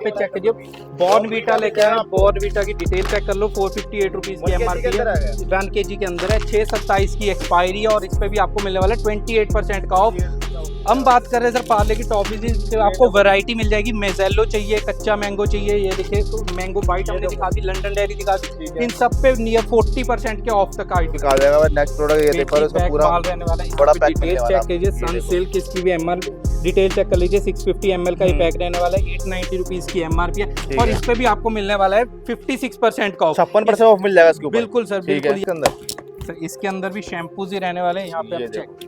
पे चेक करिए, बॉर्नवीटा लेके आए, बॉर्नवीटा की डिटेल चेक कर लो। 458 रुपीज़ की एमआरपी है, 1 kg के अंदर है, 6/27 की एक्सपायरी है और इस पे भी आपको मिलने वाला है 28% का ऑफ। हम बात कर रहे हैं सर पार्ले की टॉफीज, आपको वैरायटी मिल जाएगी। मेजेलो चाहिए, कच्चा मैंगो चाहिए, ये देखिए तो मैंगो बाइट हमने दिखा दी, लंडन डेयरी दिखा दी, इन सब पे नियर 40% के ऑफ तक आइटम आ जाएगा। नेक्स्ट प्रोडक्ट ये देखो, इसका पूरा माल रहने वाला है। बड़ा पैक डिटेल चेक कीजिए, सन सिल्क इसकी भी एमआरपी डिटेल चेक कर लीजिए। 650 ml का ये पैक रहने वाला है, 890 रुपीज की एमआरपी है और इस पे भी आपको मिलने वाला है 56% का ऑफ, 56% ऑफ मिल जाएगा इसके ऊपर। बिल्कुल सर, बिल्कुल। इसके अंदर सर इसके अंदर भी शैम्पूज ही रहने वाले हैं, यहाँ पे आप चेक,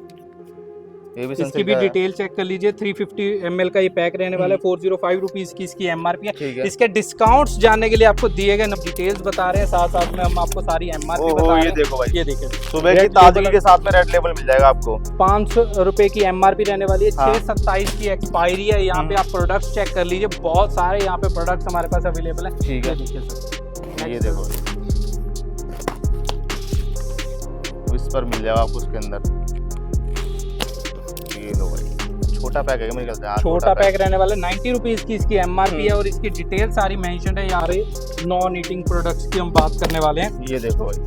ये भी इसकी भी डिटेल चेक कर लीजिए। 350 ml का ये पैक रहने वाला है, 405 रुपीज की इसकी एमआरपी है। इसके डिस्काउंट्स जानने के लिए आपको दिए गए डिटेल्स बता रहे हैं, साथ साथ में हम आपको सारी एमआरपी बता रहे हैं। ये देखो भाई, ये देखिए सुबह की ताजगी के साथ में रेड लेबल मिल जाएगा आपको। 500 रुपए की एमआरपी रहने वाली है, 6/27 की एक्सपायरी है। यहाँ पे आप प्रोडक्ट्स चेक कर लीजिए, बहुत सारे यहाँ पे प्रोडक्ट्स हमारे पास अवेलेबल है। ठीक है, देखिए सर, ये देखो विस्पर मिल जाएगा आपको उसके अंदर। ये लो भाई, छोटा पैक है मेरे ख्याल से, छोटा पैक रहने वाला है, 90 रुपीज की इसकी एमआरपी है और इसकी डिटेल सारी मेंशन है। यहाँ पे नॉन ईटिंग प्रोडक्ट्स की हम बात करने वाले हैं। ये देखो भाई,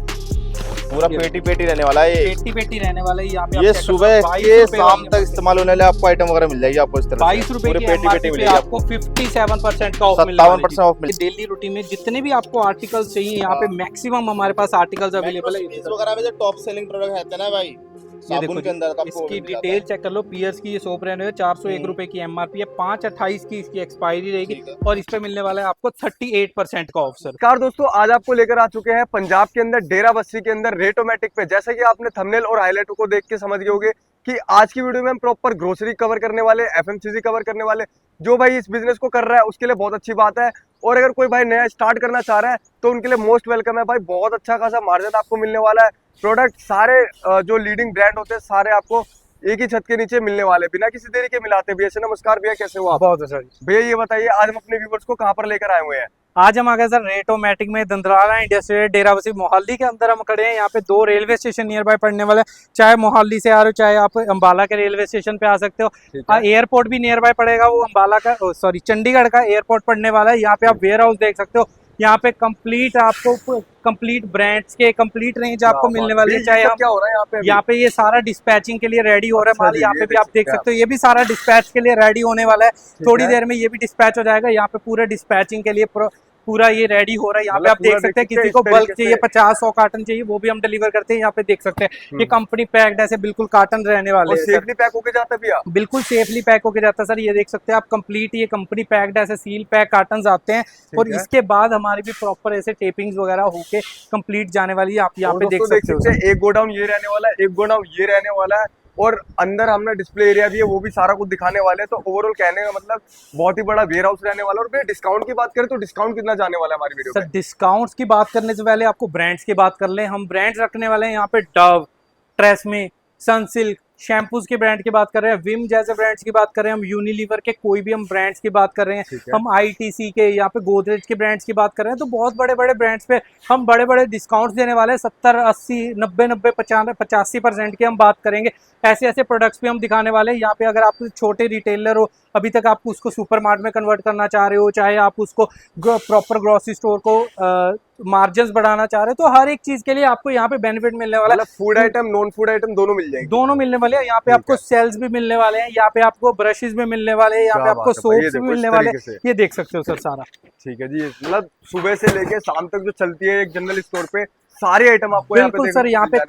पूरा पेटी पेटी रहने वाला है, पेटी पेटी रहने वाला है। यहाँ पे ये सुबह से शाम तक इस्तेमाल होने वाले आपको आइटम वगैरह मिल जाएगी आपको इस तरह। 22 रुपए की एमआरपी पे आपको 57% का ऑफ मिल रहा है, 57% ऑफ मिल। डेली रूटीन में जितने भी आपको आर्टिकल्स चाहिए यहाँ पे मैक्सिमम हमारे पास आर्टिकल्स अवेलेबल है। वगैरह में जो टॉप सेलिंग प्रोडक्ट रहते हैं ना भाई, ये देखो के अंदर इसकी डिटेल चेक कर लो। पियर्स की ये सोप रहने वाली है, 401 रुपए की एमआरपी है, 5/28 की इसकी एक्सपायरी रहेगी और इस पे मिलने वाला है आपको 38% का ऑफ। सर कार दोस्तों, आज आपको लेकर आ चुके हैं पंजाब के अंदर डेरा बस्सी के अंदर रेटोमेटिक पे। जैसे कि आपने थंबनेल और हाईलाइट को देख के समझ गए होंगे कि आज की वीडियो में हम प्रॉपर ग्रोसरी कवर करने वाले, एफएमसीजी कवर करने वाले। जो भाई इस बिजनेस को कर रहा है उसके लिए बहुत अच्छी बात है, और अगर कोई भाई नया स्टार्ट करना चाह रहा है तो उनके लिए मोस्ट वेलकम है भाई। बहुत अच्छा खासा मार्जिन आपको मिलने वाला है। प्रोडक्ट सारे जो लीडिंग ब्रांड होते हैं सारे आपको एक ही छत के नीचे मिलने वाले, बिना किसी देरी के मिलाते। भैया से नमस्कार, भैया कैसे हो आप? बहुत अच्छा भैया ये बताइए, आज हम अपने व्यूवर्स को कहाँ पर लेकर आए हुए हैं? आज हम आ गए सर रेटोमेटिक में, दंदराला इंडस्ट्रियल डेरा बस्सी मोहाली के अंदर हम खड़े हैं। यहाँ पे 2 रेलवे स्टेशन नियर बाय पड़ने वाले हैं। चाहे मोहाली से आ रहे हो, चाहे आप अंबाला के रेलवे स्टेशन पे आ सकते हो। एयरपोर्ट भी नियर बाय पड़ेगा, वो अंबाला का सॉरी चंडीगढ़ का एयरपोर्ट पड़ने वाला है। यहाँ पे आप वेयर हाउस देख सकते हो। यहाँ पे कंप्लीट आपको कंप्लीट ब्रांड्स के कंप्लीट रेंज आपको मिलने वाली है। चाहे आप क्या हो रहा है यहाँ पे ये सारा डिस्पैचिंग के लिए रेडी हो रहा है माल। यहाँ पे भी आप देख सकते हो, ये भी सारा डिस्पैच के लिए रेडी होने वाला है। थोड़ी देर में ये भी डिस्पैच हो जाएगा। यहाँ पे पूरे डिस्पैचिंग के लिए पूरा ये रेडी हो रहा है। यहाँ पे आप देख सकते हैं, किसी को बल्क चाहिए 50-100 कार्टन चाहिए वो भी हम डिलीवर करते हैं। यहाँ पे देख सकते हैं ये कंपनी पैक्ड ऐसे बिल्कुल कार्टन रहने वाले हैं। सेफली पैक होके जाता है भैया? बिल्कुल सेफली पैक होके जाता है सर। ये देख सकते हैं आप, कंप्लीट ये कंपनी पैक्ड ऐसे सील पैक कार्टन आते हैं और इसके बाद हमारी भी प्रॉपर ऐसे टेपिंग्स वगैरह होके कंप्लीट जाने वाली है। आप यहाँ पे देख सकते हो, एक गोडाउन ये रहने वाला है, एक गोडाउन ये रहने वाला है और अंदर हमने डिस्प्ले एरिया भी है, वो भी सारा कुछ दिखाने वाले हैं। तो ओवरऑल कहने का मतलब बहुत ही बड़ा वेयर हाउस रहने वाला है। और भैया डिस्काउंट की बात करें तो डिस्काउंट कितना जाने वाला है हमारी वीडियो सर? डिस्काउंट्स की बात करने से पहले आपको ब्रांड्स की बात कर लें। हम ब्रांड्स रखने वाले हैं यहाँ पे डव, ट्रेसमे, सनसिल्क, शैम्पूज के ब्रांड की बात कर रहे हैं, विम जैसे ब्रांड्स की बात कर रहे हैं, हम यूनिलीवर के कोई भी हम ब्रांड्स की बात कर रहे हैं, हम आईटीसी के, यहाँ पे गोदरेज के ब्रांड्स की बात कर रहे हैं। तो बहुत बड़े बड़े ब्रांड्स पे हम बड़े बड़े डिस्काउंट्स देने वाले हैं। 70, 80, 90, 85% की हम बात करेंगे। ऐसे ऐसे प्रोडक्ट्स भी हम दिखाने वाले हैं। यहाँ पे अगर आप छोटे रिटेलर हो, अभी तक आप उसको सुपरमार्ट में कन्वर्ट करना चाह रहे हो, चाहे आप उसको प्रॉपर ग्रोसरी स्टोर को मार्जिन बढ़ाना चाह रहे हो, तो हर एक चीज के लिए आपको यहाँ पे बेनिफिट मिलने वाला है। Food item, non food item दोनों मिल जाएंगे, दोनों मिलने वाले हैं। यहाँ पे आपको सेल्स भी मिलने वाले हैं, यहाँ पे आपको ब्रशेस भी मिलने वाले हैं, यहाँ पे आपको सोप्स भी मिलने वाले हैं। ये देख सकते हो सर सारा। ठीक है जी, मतलब सुबह से लेके शाम तक जो चलती है एक जनरल स्टोर पे सारी आइटम आपको बिल्कुल सर। यहाँ पे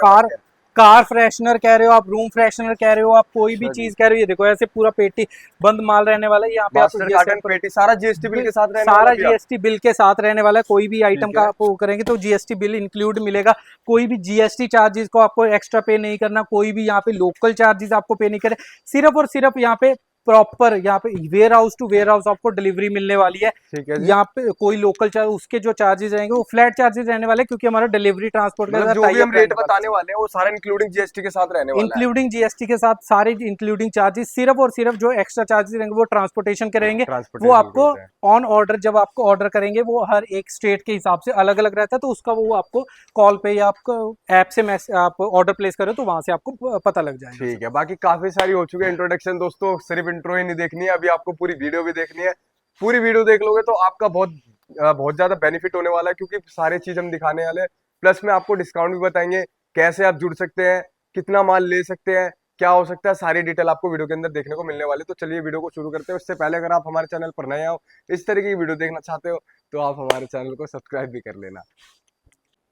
कार फ्रेशनर कह रहे हो आप, रूम फ्रेशनर कह रहे हो आप, कोई भी चीज कह रहे हो, ये देखो ऐसे पूरा पेटी बंद माल रहने वाला है। यहाँ पे आप पेटी सारा जीएसटी बिल के साथ रहने सारा जीएसटी बिल के साथ रहने वाला है। कोई भी आइटम का आप वो करेंगे तो जीएसटी बिल इंक्लूड मिलेगा। कोई भी जीएसटी चार्जेस को आपको एक्स्ट्रा पे नहीं करना, कोई भी यहाँ पे लोकल चार्जेस आपको पे नहीं करे। सिर्फ और सिर्फ यहाँ पे प्रॉपर यहाँ पे warehouse to warehouse आपको डिलीवरी मिलने वाली है। यहाँ पे कोई लोकल चार्ज, उसके जो चार्जेस रहेंगे वो फ्लैट चार्जेस रहने वाले, क्योंकि हमारा डिलीवरी ट्रांसपोर्ट का जो भी हम रेट बताने वाले हैं वो सारा इंक्लूडिंग जीएसटी के साथ रहने वाला है। इंक्लूडिंग जीएसटी के साथ सारे इंक्लूडिंग चार्जेस। सिर्फ और सिर्फ जो एक्स्ट्रा चार्जेस रहेंगे वो ट्रांसपोर्टेशन के रहेंगे, वो आपको ऑन ऑर्डर जब आपको ऑर्डर करेंगे वो हर एक स्टेट के हिसाब से अलग अलग रहता है। तो उसका वो आपको कॉल पे या आपको ऐप से आप ऑर्डर प्लेस करो तो वहां से आपको पता लग जाएगा। ठीक है, बाकी काफी सारी हो चुकी है इंट्रोडक्शन दोस्तों, सिर्फ इंट्रो ही नहीं देखनी है, अभी आपको पूरी वीडियो भी देखनी है। पूरी वीडियो देख लोगे तो आपका बहुत ज्यादा बेनिफिट होने वाला है, क्योंकि सारी चीज हम दिखाने वाले हैं। प्लस में आपको डिस्काउंट भी बताएंगे, कैसे आप जुड़ सकते हैं, कितना माल ले सकते हैं, क्या हो सकता है, सारी डिटेल आपको वीडियो के अंदर देखने को मिलने वाली है। तो चलिए वीडियो को शुरू करते हैं। उससे पहले अगर आप हमारे चैनल पर नए हो, इस तरीके की वीडियो देखना चाहते हो, तो आप हमारे चैनल को सब्सक्राइब भी कर लेना।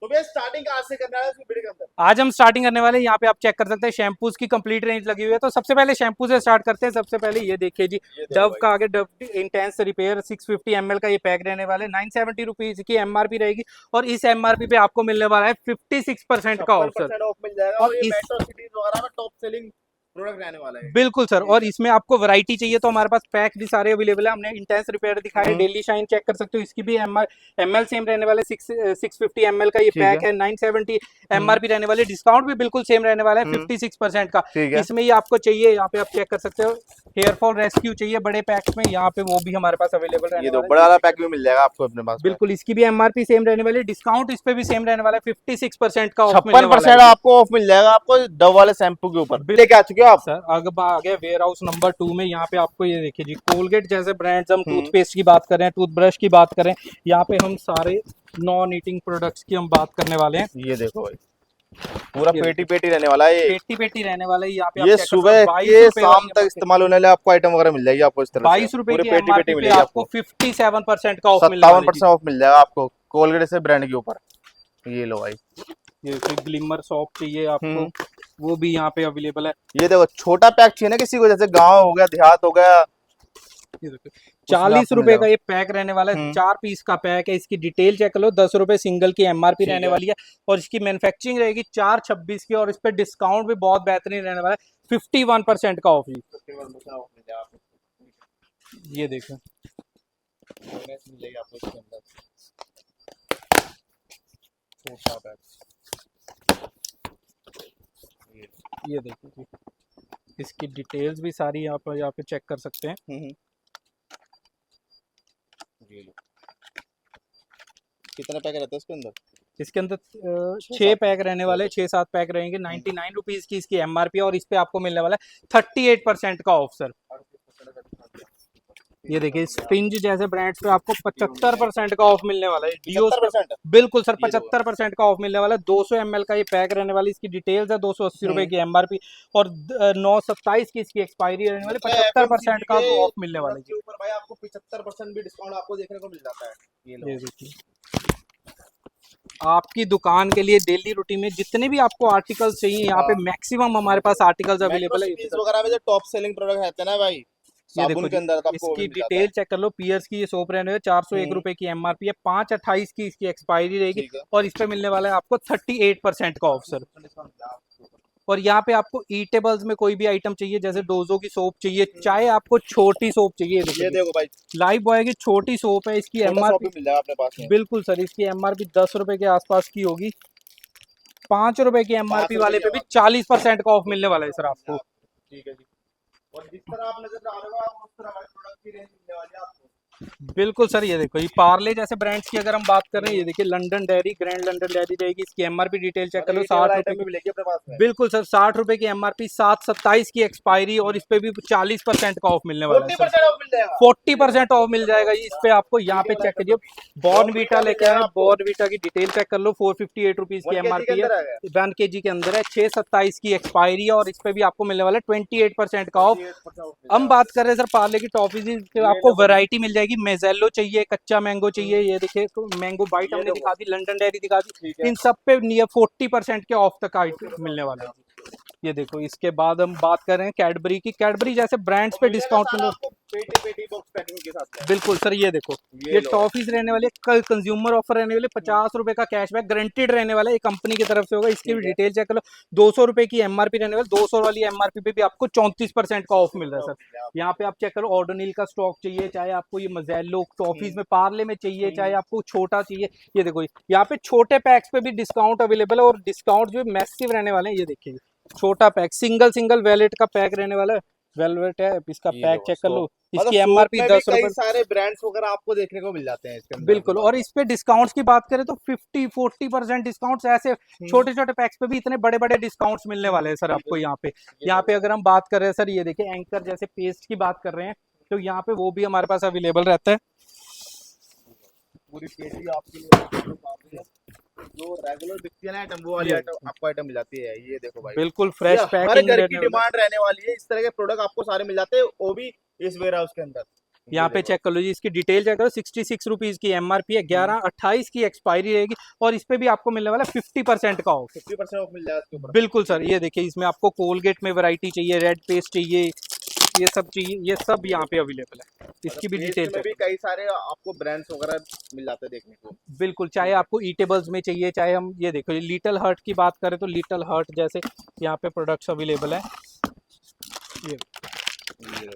तो भैया स्टार्टिंग आज से करना है इस वीडियो के अंदर। आज हम स्टार्टिंग करने वाले हैं, यहाँ पे आप चेक कर सकते हैं शैम्पूज की कंप्लीट रेंज लगी हुई है। तो सबसे पहले शैम्पू से स्टार्ट करते हैं। सबसे पहले ये देखिए जी, डव का आगे डव इंटेंस रिपेयर 650 ml का ये पैक रहने वाले 970 रुपीज की एमआरपी रहेगी। और इस एमआरपी पे आपको मिलने वाला है 56% का ऑफ सर। ऑफ मिल जाएगा और और ये इस मेट्रो सिटीज वगैरह में टॉप सेलिंग प्रोडक्ट रहने वाला है। बिल्कुल सर। और इसमें आपको वैरायटी चाहिए तो हमारे पास पैक भी सारे अवेलेबल है। हमने इंटेंस रिपेयर दिखाया, डेली शाइन चेक कर सकते हो, इसकी भी एमएल सेम रहने वाले 650 ml का ये पैक है 970 एमआरपी रहने वाले। डिस्काउंट भी बिल्कुल सेम रहने वाला है 56% का। इसमें ये आपको चाहिए, यहाँ पे आप चेक कर सकते हो, हेयर फॉल रेस्क्यू चाहिए बड़े पैक्स में, यहाँ पे वो भी हमारे पास अवेलेबल रहने वाला है। बड़ा वाला पैक भी मिल जाएगा आपको अपने पास। बिल्कुल, इसकी भी एमआरपी सेम रहने वाली है, डिस्काउंट इस पे भी सेम रहने वाला है 56% का ऑफ। 56% आपको ऑफ मिल जाएगा आपको डव वाले शैम्पू के ऊपर। लेके आ चुके हो आप सर। आ गया वेयर हाउस नंबर 2 में। यहाँ पे आपको ये देखिए जी, कोलगेट जैसे ब्रांड्स, हम टूथपेस्ट की बात करें, टूथब्रश की बात करें, यहाँ पे हम सारे नॉन ईटिंग प्रोडक्ट्स की हम बात करने वाले हैं। ये देखो भाई, पूरा पेटी पेटी रहने वाला है, पेटी पेटी रहने वाला है। यहाँ पे ये सुबह के शाम तक इस्तेमाल होने वाले आपको आइटम वगैरह मिल जाएगी आपको इस तरह 22 रुपए की एमआरपी पे आपको 57% का ऑफ मिलेगा। 57% ऑफ मिल जाएगा आपको कोलगेट से ब्रांड के ऊपर। ये लो भाई, ये कोई ग्लिमर सॉप चाहिए आपको, वो भी यहाँ पे अवेलेबल है। ये देखो, छोटा पैक चाहिए ना किसी को, जैसे गांव हो गया, देहात हो गया, 40 रुपए का ये पैक रहने वाला है। 4 पीस का पैक है। इसकी डिटेल चेक कर लो, 10 रुपए सिंगल की एमआरपी रहने वाली है। और इसकी मैन्युफैक्चरिंग रहेगी 426 की। और इस पे डिस्काउंट भी बहुत बेहतरीन रहने वाला है, 51% का ऑफ। ये देखो, ये देखो जी, इसकी डिटेल्स भी सारी यहाँ पे चेक कर सकते हैं। कितना पैक रहता है इसके अंदर? इसके अंदर 6 पैक रहने वाले, 6-7 पैक रहेंगे। 99 रुपीज की इसकी एमआरपी, और इस पे आपको मिलने वाला है 38% का ऑफ सर। ये देखिए, स्पिंज जैसे ब्रांड्स पे आपको 75% का ऑफ मिलने वाला है। डियोस पे बिल्कुल सर 75% का ऑफ मिलने वाला है। 200 ml का ये पैक रहने वाली, इसकी डिटेल्स है 280 रुपए की एमआरपी, और 9/27 की इसकी एक्सपायरी रहने वाली। 75% का ऑफ मिलने वाला है। ऊपर भाई आपको 75% भी डिस्काउंट आपको देखने को मिल जाता है। ये देखिए, आपकी दुकान के लिए डेली रूटीन में जितने भी आपको आर्टिकल्स चाहिए, यहाँ पे मैक्सिमम हमारे पास आर्टिकल्स अवेलेबल है। वगैरह में जो टॉप सेलिंग प्रोडक्ट रहते हैं ना भाई, ये देखो के अंदर इसकी डिटेल चेक कर लो। पियर्स की ये सोप रहने वाले 401 रुपए की एमआरपी है, 5/28 की इसकी एक्सपायरी रहेगी। और इस पे मिलने वाला है आपको 38% का ऑफ सर। और यहाँ पे आपको ईटेबल्स में कोई भी आइटम चाहिए, जैसे डोजो की सोप चाहिए, चाहे आपको छोटी सोप चाहिए, ये देखो भाई, लाइफ बॉय की छोटी सोप है, इसकी एमआरपी मिल जाएगा अपने पास में। बिल्कुल सर, इसकी एमआरपी 10 रुपए के आसपास की होगी। 5 रुपए की एमआरपी वाले पे भी 40% का ऑफ मिलने वाला है सर आपको। ठीक है जी। और जिस तरह आप नजर आ रहे हो उस तरह हमारे प्रोडक्ट की रेंज मिलने वाली है आपको। बिल्कुल सर। ये देखो, ये पार्ले जैसे ब्रांड्स की अगर हम बात करें, ये देखिए London dairy, grand London dairy रहेगी। इसकी एमआरपी डिटेल चेक कर लो, 60 रुपए की मिलेगी अपने पास में। बिल्कुल सर, 60 रुपए की एमआरपी, 7/27 की एक्सपायरी, और इस पे भी 40% का ऑफ मिलने वाला है। 40% ऑफ मिल जाएगा इस पे आपको। यहाँ पे चेक करिए, बॉर्नवीटा लेके आए, बॉर्नवीटा की डिटेल चेक कर लो, 458 रुपीज की एमआरपी है, 1 kg के अंदर है, 6/27 की एक्सपायरी है। और इस पे भी आपको मिलने वाला है 28% का ऑफ। हम बात कर रहे हैं सर पार्ले की टॉफीज, आपको वैरायटी मिल जाएगी। मेजेलो चाहिए, कच्चा मैंगो चाहिए, ये देखिए तो मैंगो बाइट हमने दिखा दी, लंदन डेयरी दिखा दी, इन सब पे नियर 40% के ऑफ तक मिलने वाला है। ये देखो, इसके बाद हम बात कर रहे हैं कैडबरी की। कैडबरी जैसे ब्रांड्स पे डिस्काउंट मिल पेटी बॉक्स पैकिंग के साथ। बिल्कुल सर। ये देखो, ये टॉफीज रहने वाले, कल कंज्यूमर ऑफर रहने वाले, 50 रुपए का कैशबैक गारंटेड रहने वाला है, कंपनी की तरफ से होगा। इसकी भी डिटेल चेक कर लो, 200 रुपए की एमआरपी रहने वाली, 200 वाली एमआरपी पे भी आपको 34% का ऑफ मिल रहा है सर। यहाँ पे आप चेक करो, ऑर्डोनिल का स्टॉक चाहिए, चाहे आपको ये मजेलो टॉफीज में पार्ले में चाहिए, चाहे आपको छोटा चाहिए, ये देखो यहाँ पे छोटे पैक्स पे भी डिस्काउंट अवेलेबल है। और डिस्काउंट जो मैसिव रहने वाले हैं। ये देखिए, छोटा पैक, सिंगल वेलेट का पैक रहने वाला है, वेलवेट है, इसका पैक चेक कर लो। इसकी एमआरपी 10 रुपए। सारे ब्रांड्स वगैरह आपको देखने को मिल जाते हैं इसके अंदर। बिल्कुल। और इस पे डिस्काउंट्स की बात करें तो 50-40% डिस्काउंट्स, ऐसे छोटे छोटे पैक्स पे भी इतने बड़े बड़े डिस्काउंट्स मिलने वाले हैं सर आपको। यहाँ पे अगर हम बात कर रहे हैं सर, ये देखिए एंकर जैसे पेस्ट की बात कर रहे हैं, सकते हो, यहाँ पे वो भी हमारे पास अवेलेबल रहता है। पूरी पेटी आपके लिए जो रेगुलर बिकती है ना आइटम, वो वाली ये आइटम आपको आइटम मिल जाती है। ये देखो भाई, बिल्कुल ये फ्रेश हर पैकिंग घर की रहने वाला है। डिमांड रहने वाली है। इस तरह के प्रोडक्ट आपको सारे मिल जाते हैं, वो भी इस वेयर हाउस के अंदर। ये यहाँ पे देखो। चेक कर लो जी, इसकी डिटेल चेक करो। 66 रुपीज की एमआरपी है, 11/28 की एक्सपायरी रहेगी, और इस पे भी आपको मिलने वाला है 50% का ऑफ। 50% ऑफ मिल जाएगा इसके ऊपर। बिल्कुल सर, ये देखिए इसमें आपको कोलगेट में वैरायटी चाहिए, रेड पेस्ट चाहिए, ये सब चाहिए, ये सब यहाँ पे अवेलेबल है। इसकी भी डिटेल में भी कई सारे आपको ब्रांड्स वगैरह मिल जाते हैं देखने को। बिल्कुल, चाहे आपको ईटेबल्स में चाहिए, चाहे हम ये देखो लिटिल हर्ट की बात करें तो लिटिल हर्ट जैसे यहाँ पे प्रोडक्ट्स अवेलेबल है। ये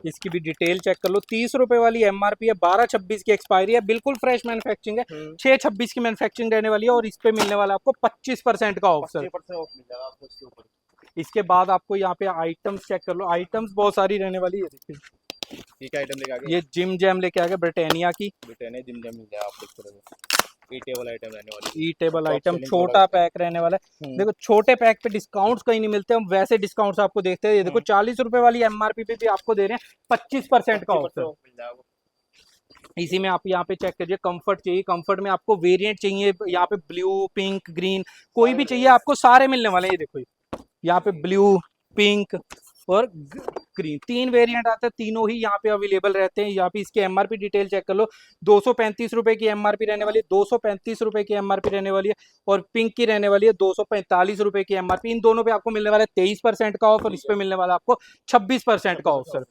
इसकी भी डिटेल चेक कर लो। 30 रुपए वाली एमआरपी है, 12/26 की एक्सपायरी है, बिल्कुल फ्रेश मैन्युफैक्चरिंग है, 6/26 की मैन्युफैक्चरिंग रहने वाली है, और इस पे मिलने वाला आपको 25% का ऑफ सर। 25% ऑफ मिल जाएगा आपको इसके ऊपर। इसके बाद आपको यहाँ पे आइटम्स चेक कर लो, आइटम्स बहुत सारी रहने वाली है। देखिए ये क्या आइटम लेके आ गए? ये जिम जैम लेके आ गए ब्रिटानिया की, ब्रिटानिया जिम जैम मिल जाएगा आपको इस तरह से। ई टेबल आइटम रहने वाली है। ई टेबल Top आइटम, selling छोटा product। पैक रहने वाला है। देखो छोटे पैक पे डिस्काउंट्स कहीं नहीं मिलते, हम वैसे डिस्काउंट्स आपको देखते हैं। ये देखो 40 रुपए वाली एमआरपी पे भी आपको दे रहे हैं 25% का ऑफ। 25% मिल जाएगा। इसी में आप यहाँ पे चेक करिए, कंफर्ट चाहिए, कंफर्ट में आपको वेरिएंट चाहिए, यहाँ पे ब्लू पिंक ग्रीन कोई भी चाहिए आपको, सारे मिलने वाले हैं। ये देखो यहाँ पे ब्लू पिंक और ग्रीन 3 वेरिएंट आते हैं, तीनों ही यहाँ पे अवेलेबल रहते हैं। यहाँ पे इसकी एमआरपी डिटेल चेक कर लो। 235 रुपए की एमआरपी रहने वाली है, 235 रुपए की एमआरपी रहने वाली है, और पिंक की रहने वाली है 245 रुपए की एमआरपी। इन दोनों पे आपको मिलने वाला है 23% का ऑफ, और इस पे मिलने वाला है आपको 26% का ऑफ सर।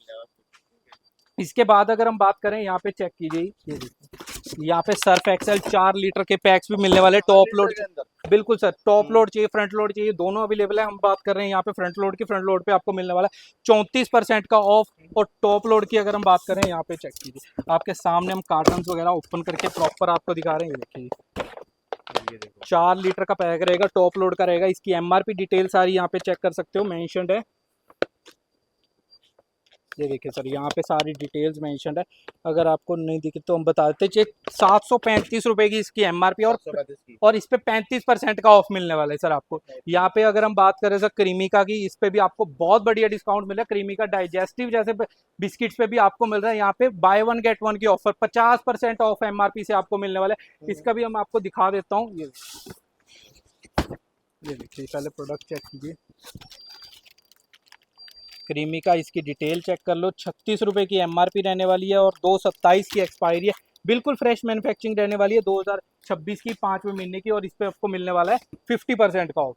इसके बाद अगर हम बात करें, यहाँ पे चेक कीजिए, ये देखिए यहाँ पे सर्फ एक्सेल 4 लीटर के पैक्स भी मिलने वाले, टॉप लोड। बिल्कुल सर, टॉप लोड चाहिए, फ्रंट लोड चाहिए, दोनों अवेलेबल है। हम बात कर रहे हैं यहाँ पे फ्रंट लोड की। फ्रंट लोड पे आपको मिलने वाला है 34% का ऑफ, और टॉप लोड की अगर हम बात करें, यहाँ पे चेक कीजिए, आपके सामने हम कार्टन वगैरह ओपन करके प्रॉपर आपको दिखा रहे हैं। ये देखिए 4 लीटर का पैक रहेगा, टॉप लोड का रहेगा। इसकी एमआरपी डिटेल सारी यहाँ पे चेक कर सकते हो, मेंशन्ड है। ये देखिए सर, यहाँ पे सारी डिटेल्स मेंशन्ड है, अगर आपको नहीं दिखी तो हम बता देते हैं। 735 रुपए की इसकी एमआरपी, और इस पे 35% का ऑफ मिलने वाला है सर आपको। यहाँ पे अगर हम बात करें सर क्रीमिका की, इस पे भी आपको बहुत बढ़िया डिस्काउंट मिला है। क्रीमिका डाइजेस्टिव जैसे बिस्किट्स पे भी आपको मिल रहा है यहाँ पे बाय 1 गेट 1 की ऑफर, 50% ऑफ एमआरपी से आपको मिलने वाला है। इसका भी हम आपको दिखा देता हूँ। ये देखिए, पहले प्रोडक्ट चेक कीजिए, क्रीमिका, इसकी डिटेल चेक कर लो। 36 रुपए की एमआरपी रहने वाली है, और 2/27 की एक्सपायरी है, बिल्कुल फ्रेश मैन्युफैक्चरिंग रहने वाली है 2026 की 5वें महीने की, और इस पे आपको मिलने वाला है 50% का ऑफ।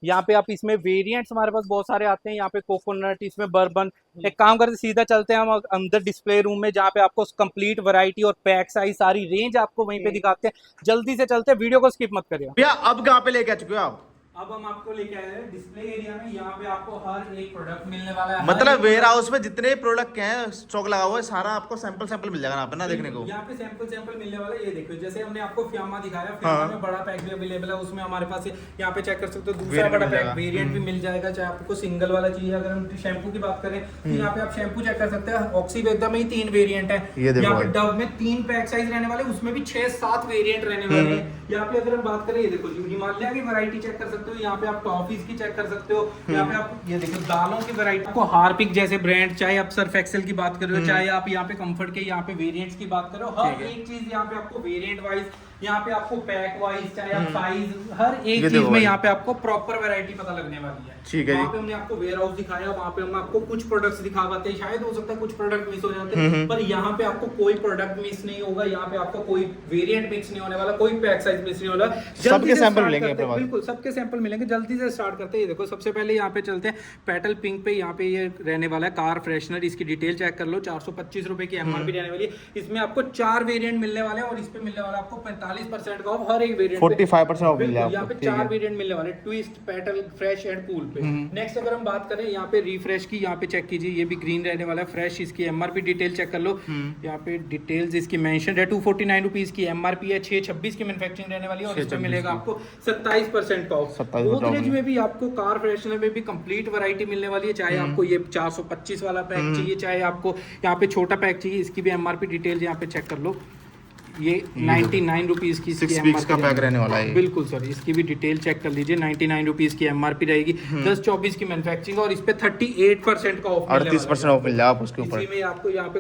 यहाँ पे आप इसमें वेरिएंट्स हमारे पास बहुत सारे आते हैं, यहाँ पे कोकोनट, इसमें बर्बन। एक काम करते सीधा चलते हैं हम अंदर डिस्प्ले रूम में, जहाँ पे आपको कंप्लीट वैरायटी और पैक साइज सारी रेंज आपको वहीं पे दिखाते हैं। जल्दी से चलते हैं, वीडियो को स्किप मत करिए। भैया अब कहाँ पे लेके आ चुके हो आप? अब हम आपको लेके आए हैं डिस्प्ले एरिया में, यहाँ पे आपको हर एक प्रोडक्ट मिलने वाला है। मतलब वेयर हाउस में जितने प्रोडक्ट के हैं स्टॉक लगा हुआ है, सारा आपको सैंपल मिल जाएगा यहाँ पे ना देखने को। यहाँ पे सैंपल मिलने वाला है। ये देखो, जैसे हमने आपको फियामा दिखाया, फियामा में बड़ा पैक भी अवेलेबल है, उसमें हमारे पास यहाँ पे चेक कर सकते हो दूसरा बड़ा पैक वेरिएंट भी मिल जाएगा। चाहे आपको सिंगल वाला चाहिए, अगर हम शैम्पू की बात करें तो यहाँ पे आप शैम्पू चेक कर सकते हैं। ऑक्सीवेदा में ही 3 वेरिएंट है, यहाँ पे डव में 3 पैक साइज रहने वाले, उसमें भी 6-7 वेरिएंट रहने वाले हैं। यहाँ पे अगर हम बात करें, ये देखो हिमालय की वैरायटी चेक कर सकते हो, यहाँ पे आप टॉफीज की चेक कर सकते हो, यहाँ पे आप ये देखो दालों की वैरायटी, आपको हार्पिक जैसे ब्रांड, चाहे आप सर्फ एक्सेल की बात कर रहे हो, चाहे आप यहाँ पे कंफर्ट के यहाँ पे वेरिएंट्स की बात कर रहे हो, हर एक चीज यहाँ पे आपको वेरिएंट वाइज, यहाँ पे आपको पैक वाइज, चाहे आप साइज, हर एक चीज में यहाँ पे आपको प्रॉपर वैरायटी पता लगने वाली है। ठीक है, वहाँ पे हमने आपको वेयर हाउस दिखाया, वहाँ पे हम आपको कुछ प्रोडक्ट्स दिखा पाते हैं, शायद हो सकता है कुछ प्रोडक्ट मिस हो जाते हैं, पर यहाँ पे आपको कोई प्रोडक्ट मिस नहीं होगा, यहाँ पे आपको कोई वेरिएंट मिक्स नहीं होने वाला, कोई पैक साइज मिस नहीं होने वाला। सबके सैंपल मिलेंगे, बिल्कुल सबके सैंपल मिलेंगे। जल्दी से स्टार्ट करते हैं। देखो सबसे पहले यहाँ पे चलते हैं पेटल पिंक पे, यहाँ पे ये रहने वाला है कार फ्रेशनर, इसकी डिटेल चेक कर लो। 425 रुपए की एमआरपी रहने वाली है, इसमें आपको 4 वेरिएंट मिलने वाले हैं, और इस पे मिलने वाला आपको 45% का ऑफ, हर एक वेरिएंट 45% ऑफ मिल जाएगा। यहाँ पे 4 वेरिएंट मिलने वाले, twist, petal, fresh and cool पे। नेक्स्ट अगर हम बात करें यहाँ पे रिफ्रेश की, यहाँ पे चेक कीजिए, ये भी ग्रीन रहने वाला है, फ्रेश, इसकी एमआरपी डिटेल चेक कर लो। यहाँ पे डिटेल्स इसकी मेंशन है, 249 रुपीज की एमआरपी है, 626 की मैन्युफैक्चरिंग रहने वाली है, और इस पे मिलेगा आपको 27% का ऑफ। गोदरेज में भी आपको कार फ्रेशनर में भी कंप्लीट वैरायटी मिलने वाली है, चाहे आपको ये 425 वाला पैक चाहिए, चाहे आपको यहाँ पे छोटा पैक चाहिए, इसकी भी एमआरपी डिटेल यहाँ पे चेक कर लो। ये 99 रुपीज़ की 6 पीस का पैक रहने वाला है ये। बिल्कुल सर, इसकी भी डिटेल चेक कर लीजिए। 99 रुपीज़ की MRP रहेगी, 10-24 की मैन्युफैक्चरिंग और इस पे 38% का ऑफ 38% ऑफ मिल जाए आप उसके ऊपर। इसी में आपको यहाँ पे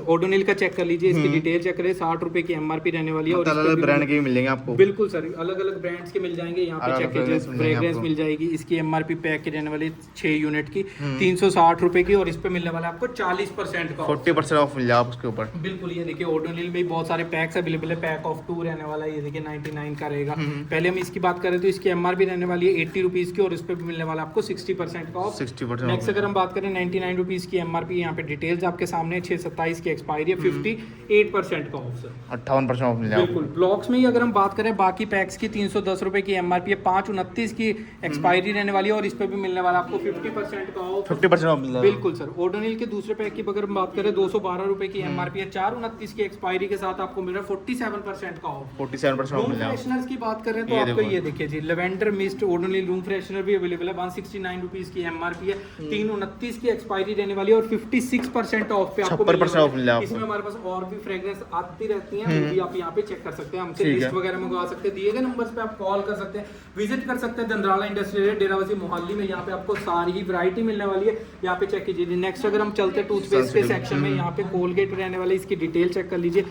ओडोनिल का चेक कर लीजिए, इसकी डिटेल चेक करें। 60 रुपए की MRP रहने वाली है और अलग अलग ब्रांड के भी मिलेंगे आपको। बिल्कुल सर, अलग अलग ब्रांड्स के मिल जाएंगे यहाँ पे। चेक कीजिए, फ्रेग्रेंस मिल जाएगी। इसकी MRP पैक की रहने वाली 6 यूनिट की 360 रुपए की और इस पे मिलने वाला है आपको 40% का 40% ऑफ मिल जाए आप उसके ऊपर। बिल्कुल। ये देखिए ओडोनिल में बहुत सारे पैक्स अवेलेबल है। पैक ऑफ 2 रहने वाला है, ये देखिए 99 का रहेगा। पहले हम इसकी बात करें तो इसकी MRP रहने वाली है 80 रुपीज़ की और इस पे भी मिलने वाला आपको 60% का ऑफ। 60% नेक्स्ट अगर हम बात करें 99 रुपीज़ की MRP, यहाँ पे डिटेल्स आपके सामने 6/27 की एक्सपायरी है, 58% का ऑफ सर। 58% ऑफ मिल जाए बिल्कुल। ब्लॉक्स में ही अगर हम बात करें बाकी पैक्स की 310 रुपए की MRP है, 5/29 की एक्सपायरी रहने वाली है और इस पे भी मिलने वाला आपको 50% का ऑफ। 50% ऑफ मिल जाए। बिल्कुल सर। ओडोनिल के दूसरे पैक की अगर हम बात करें 212 रुपए की MRP है, 4/29 की एक्सपायरी के साथ आपको मिल रहा है 47% का ऑफ। 47% ऑफ रूम मिल जाए। फ्रेशनर्स की बात करें तो ये आपको देखो। ये देखिए जी, lavender mist Odonil room freshener भी अवेलेबल है। 169 रुपीज़ की MRP है, 3/29 की एक्सपायरी रहने वाली है और 56% ऑफ पे आपको 56% ऑफ मिल जाए आपको। इसमें हमारे पास और भी फ्रेग्रेंस आती रहती हैं, वो भी आप यहाँ पे चेक कर सकते हैं। हमसे ठीक लिस्ट है। वगैरह मंगवा सकते हैं, दिए गए नंबर्स पे आप कॉल कर सकते हैं, विजिट कर सकते हैं। दंद्राला इंडस्ट्रियल एरिया, डेराबस्सी मोहाली में यहाँ पे आपको सारी ही वैरायटी मिलने वाली है। यहाँ पे चेक कीजिए। नेक्स्ट अगर हम चलते हैं टूथपेस्ट के सेक्शन में, यहाँ पे कोलगेट रहने वाली, इसकी डिटेल चेक कर लीजिए।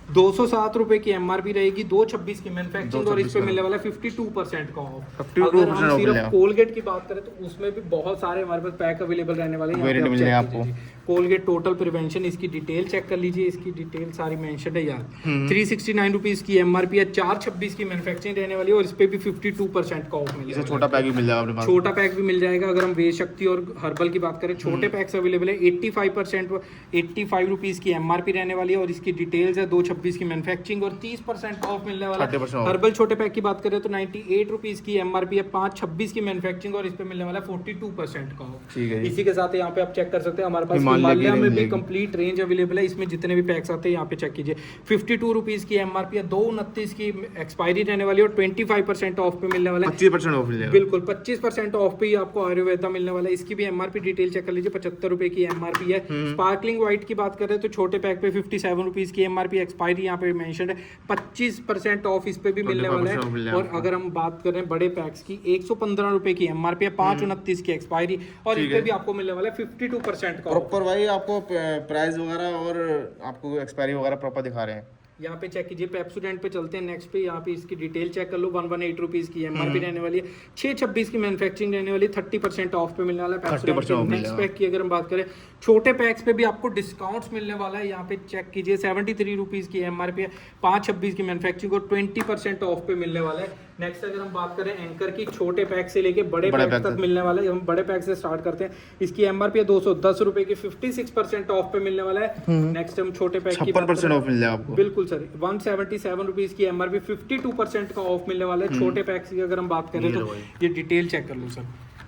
207 रुपए की MRP रहेगी, 226 की मैन्युफैक्चरिंग और इस पे मिलने वाला 52% का ऑफ। 52% अगर हम ऑफ सिर्फ मिलेगा। कोलगेट की बात करें तो उसमें भी बहुत सारे हमारे पास पैक अवेलेबल रहने वाले हैं। वेरिएंट मिल जाएगा आपको। कोलगेट टोटल प्रिवेंशन, इसकी डिटेल चेक कर लीजिए। इसकी डिटेल सारी मेंशन है यार। 369 रुपीज़ की MRP है, 426 की मैन्युफैक्चरिंग रहने वाली है और इस पे भी 52% का ऑफ मिलेगा। इसे छोटा पैक भी मिल जाएगा अपने पास। छोटा पैक भी मिल जाएगा। अगर हम वे शक्ति और हर्बल की बात करें, छोटे पैक्स अवेलेबल है। 85 रुपीज़ की MRP रहने वाली है और इसकी डिटेल्स है। 226 की मैन्युफैक्चरिंग और 30% ऑफ मिलने वाला है। 30% हर्बल छोटे पैक की बात करें तो 98 रुपीज़ की MRP है, 526 की मैन्युफैक्चरिंग और इस पे मिलने वाला है 42% का ऑफ। ठीक है। इसी के साथ यहाँ पे आप चेक कर सकते हैं, हमारे पास हिमालय की हिमालय में रेंज भी रहेगी। कंप्लीट रेंज अवेलेबल है। इसमें जितने भी पैक्स आते हैं यहाँ पे चेक कीजिए। 52 रुपीज़ की MRP है, 229 की एक्सपायरी रहने वाली है और 25% ऑफ पे मिलने वाला है। 25% ऑफ मिल जाएगा। बिल्कुल 25% ऑफ पे ही आपको आयुर्वेदा मिलने वाला है। इसकी भी MRP डिटेल चेक कर लीजिए। 75 रुपए की MRP है। स्पार्कलिंग व्हाइट की बात करें तो छोटे पैक पे 57 रुपीज़ की MRP, एक्सपायरी यहाँ पे मेंशन है। 25% ऑफ इस पे भी मिलने वाला 25% ऑफ मिल है। जाएगा और अगर हम बात करें बड़े पैक्स की, 115 रुपए की MRP है, 529 की एक्सपायरी और इस पे भी आपको मिलने वाला है 52% का ऑफ। प्रॉपर भाई आपको प्राइस वगैरह और आपको एक्सपायरी वगैरह प्रॉपर दिखा रहे हैं। यहाँ पे चेक कीजिए। पेप्सोडेंट पे चलते हैं नेक्स्ट पे। यहाँ पे इसकी डिटेल चेक कर लो। 118 रुपीज़ की MRP रहने वाली है, 626 की मैन्युफैक्चरिंग रहने वाली है, 30% ऑफ पे मिलने वाला है। 30% ऑफ नेक्स्ट पैक की अगर हम बात करें, छोटे पैक्स पे भी आपको डिस्काउंट्स मिलने वाला है। यहाँ पे चेक कीजिए। 73 रुपीज़ की MRP है, 526 की मैन्युफैक्चरिंग और 20% ऑफ पे मिलने वाला है। नेक्स्ट अगर हम बात करें एंकर की, छोटे पैक से लेके बड़े पैक तक मिलने वाला है। हम बड़े पैक से स्टार्ट करते हैं। इसकी MRP है 210 रुपए की, 56% ऑफ पे मिलने वाला है। नेक्स्ट हम छोटे पैक की 56% ऑफ मिल जाएगा आपको। बिल्कुल सर। 177 रुपीज़ की MRP, 52% का ऑफ मिलने वाला है। छोटे पैक्स की अगर हम बात करें तो ये डिटेल चेक कर लो सर।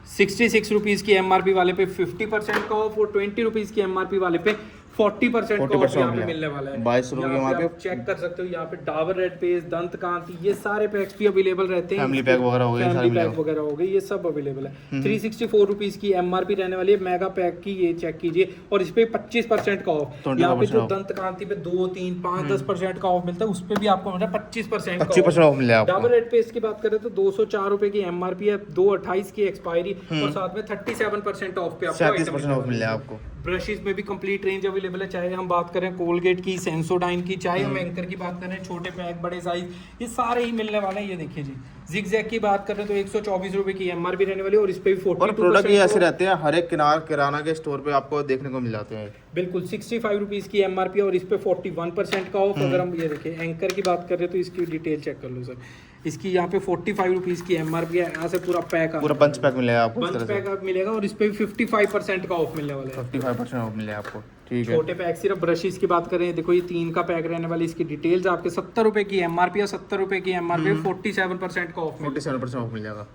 66 रुपीज़ की MRP वाले पे 50% का ऑफ और 20 रुपीज़ की MRP वाले पे 40% का ऑफ यहाँ पे मिलने वाला है। 22 रुपए यहाँ वहाँ पे पे आप चेक कर सकते हो। यहाँ पे डाबर रेड पेस्ट, दंत कांति, ये सारे पैक्स भी अवेलेबल रहते हैं। फैमिली पैक वगैरह हो गए, सारे फैमिली मिल पैक वगैरह हो गए, ये सब अवेलेबल है। 364 रुपीज़ की MRP रहने वाली है मेगा पैक की, ये चेक कीजिए और इस पे 25% का ऑफ। यहाँ पे जो दंत कांति पे 2, 3, 5, 10% का ऑफ मिलता है, उस पे भी आपको मिल रहा है 25% ऑफ मिल जाएगा। डाबर रेड पेस्ट की बात करें तो 204 रुपए की MRP है, 228 की एक्सपायरी और साथ में 37% ऑफ पे आपको 37% ऑफ मिल जाएगा आपको। ब्रशेस में भी कंप्लीट रेंज अवेलेबल है। चाहे हम बात करें कोलगेट की, सेंसोडाइन की, चाहे हम एंकर की बात करें, छोटे पैक, बड़े साइज, ये सारे ही मिलने वाले हैं। ये देखिए जी। जिगजैग की बात करें तो 124 रुपए की MRP रहने वाली है और इस पे भी 42% और प्रोडक्ट ये ऐसे रहते हैं, हर एक किराना के स्टोर पे आपको देखने को मिल जाते हैं। बिल्कुल 65 रुपीज़ की MRP और इस पे 41% का ऑफ। अगर हम ये देखें एंकर की बात कर रहे हैं तो इसकी डिटेल चेक कर लो सर। इसकी यहाँ पे 45 रुपीज़ की MRP है। यहाँ से पूरा पैक, पूरा पंच पैक मिलेगा आपको। पंच पैक आप मिलेगा और इस पे भी 55% का ऑफ मिलने वाला है। 55% ऑफ मिलेगा आपको। ठीक है। छोटे पैक सिर्फ ब्रशेस की बात करें, देखो ये 3 का पैक रहने वाली, इसकी डिटेल्स आपके 70 रुपए की MRP और 70 रुपए की MRP 47% का ऑफ। 47% ऑफ मिल जाएगा।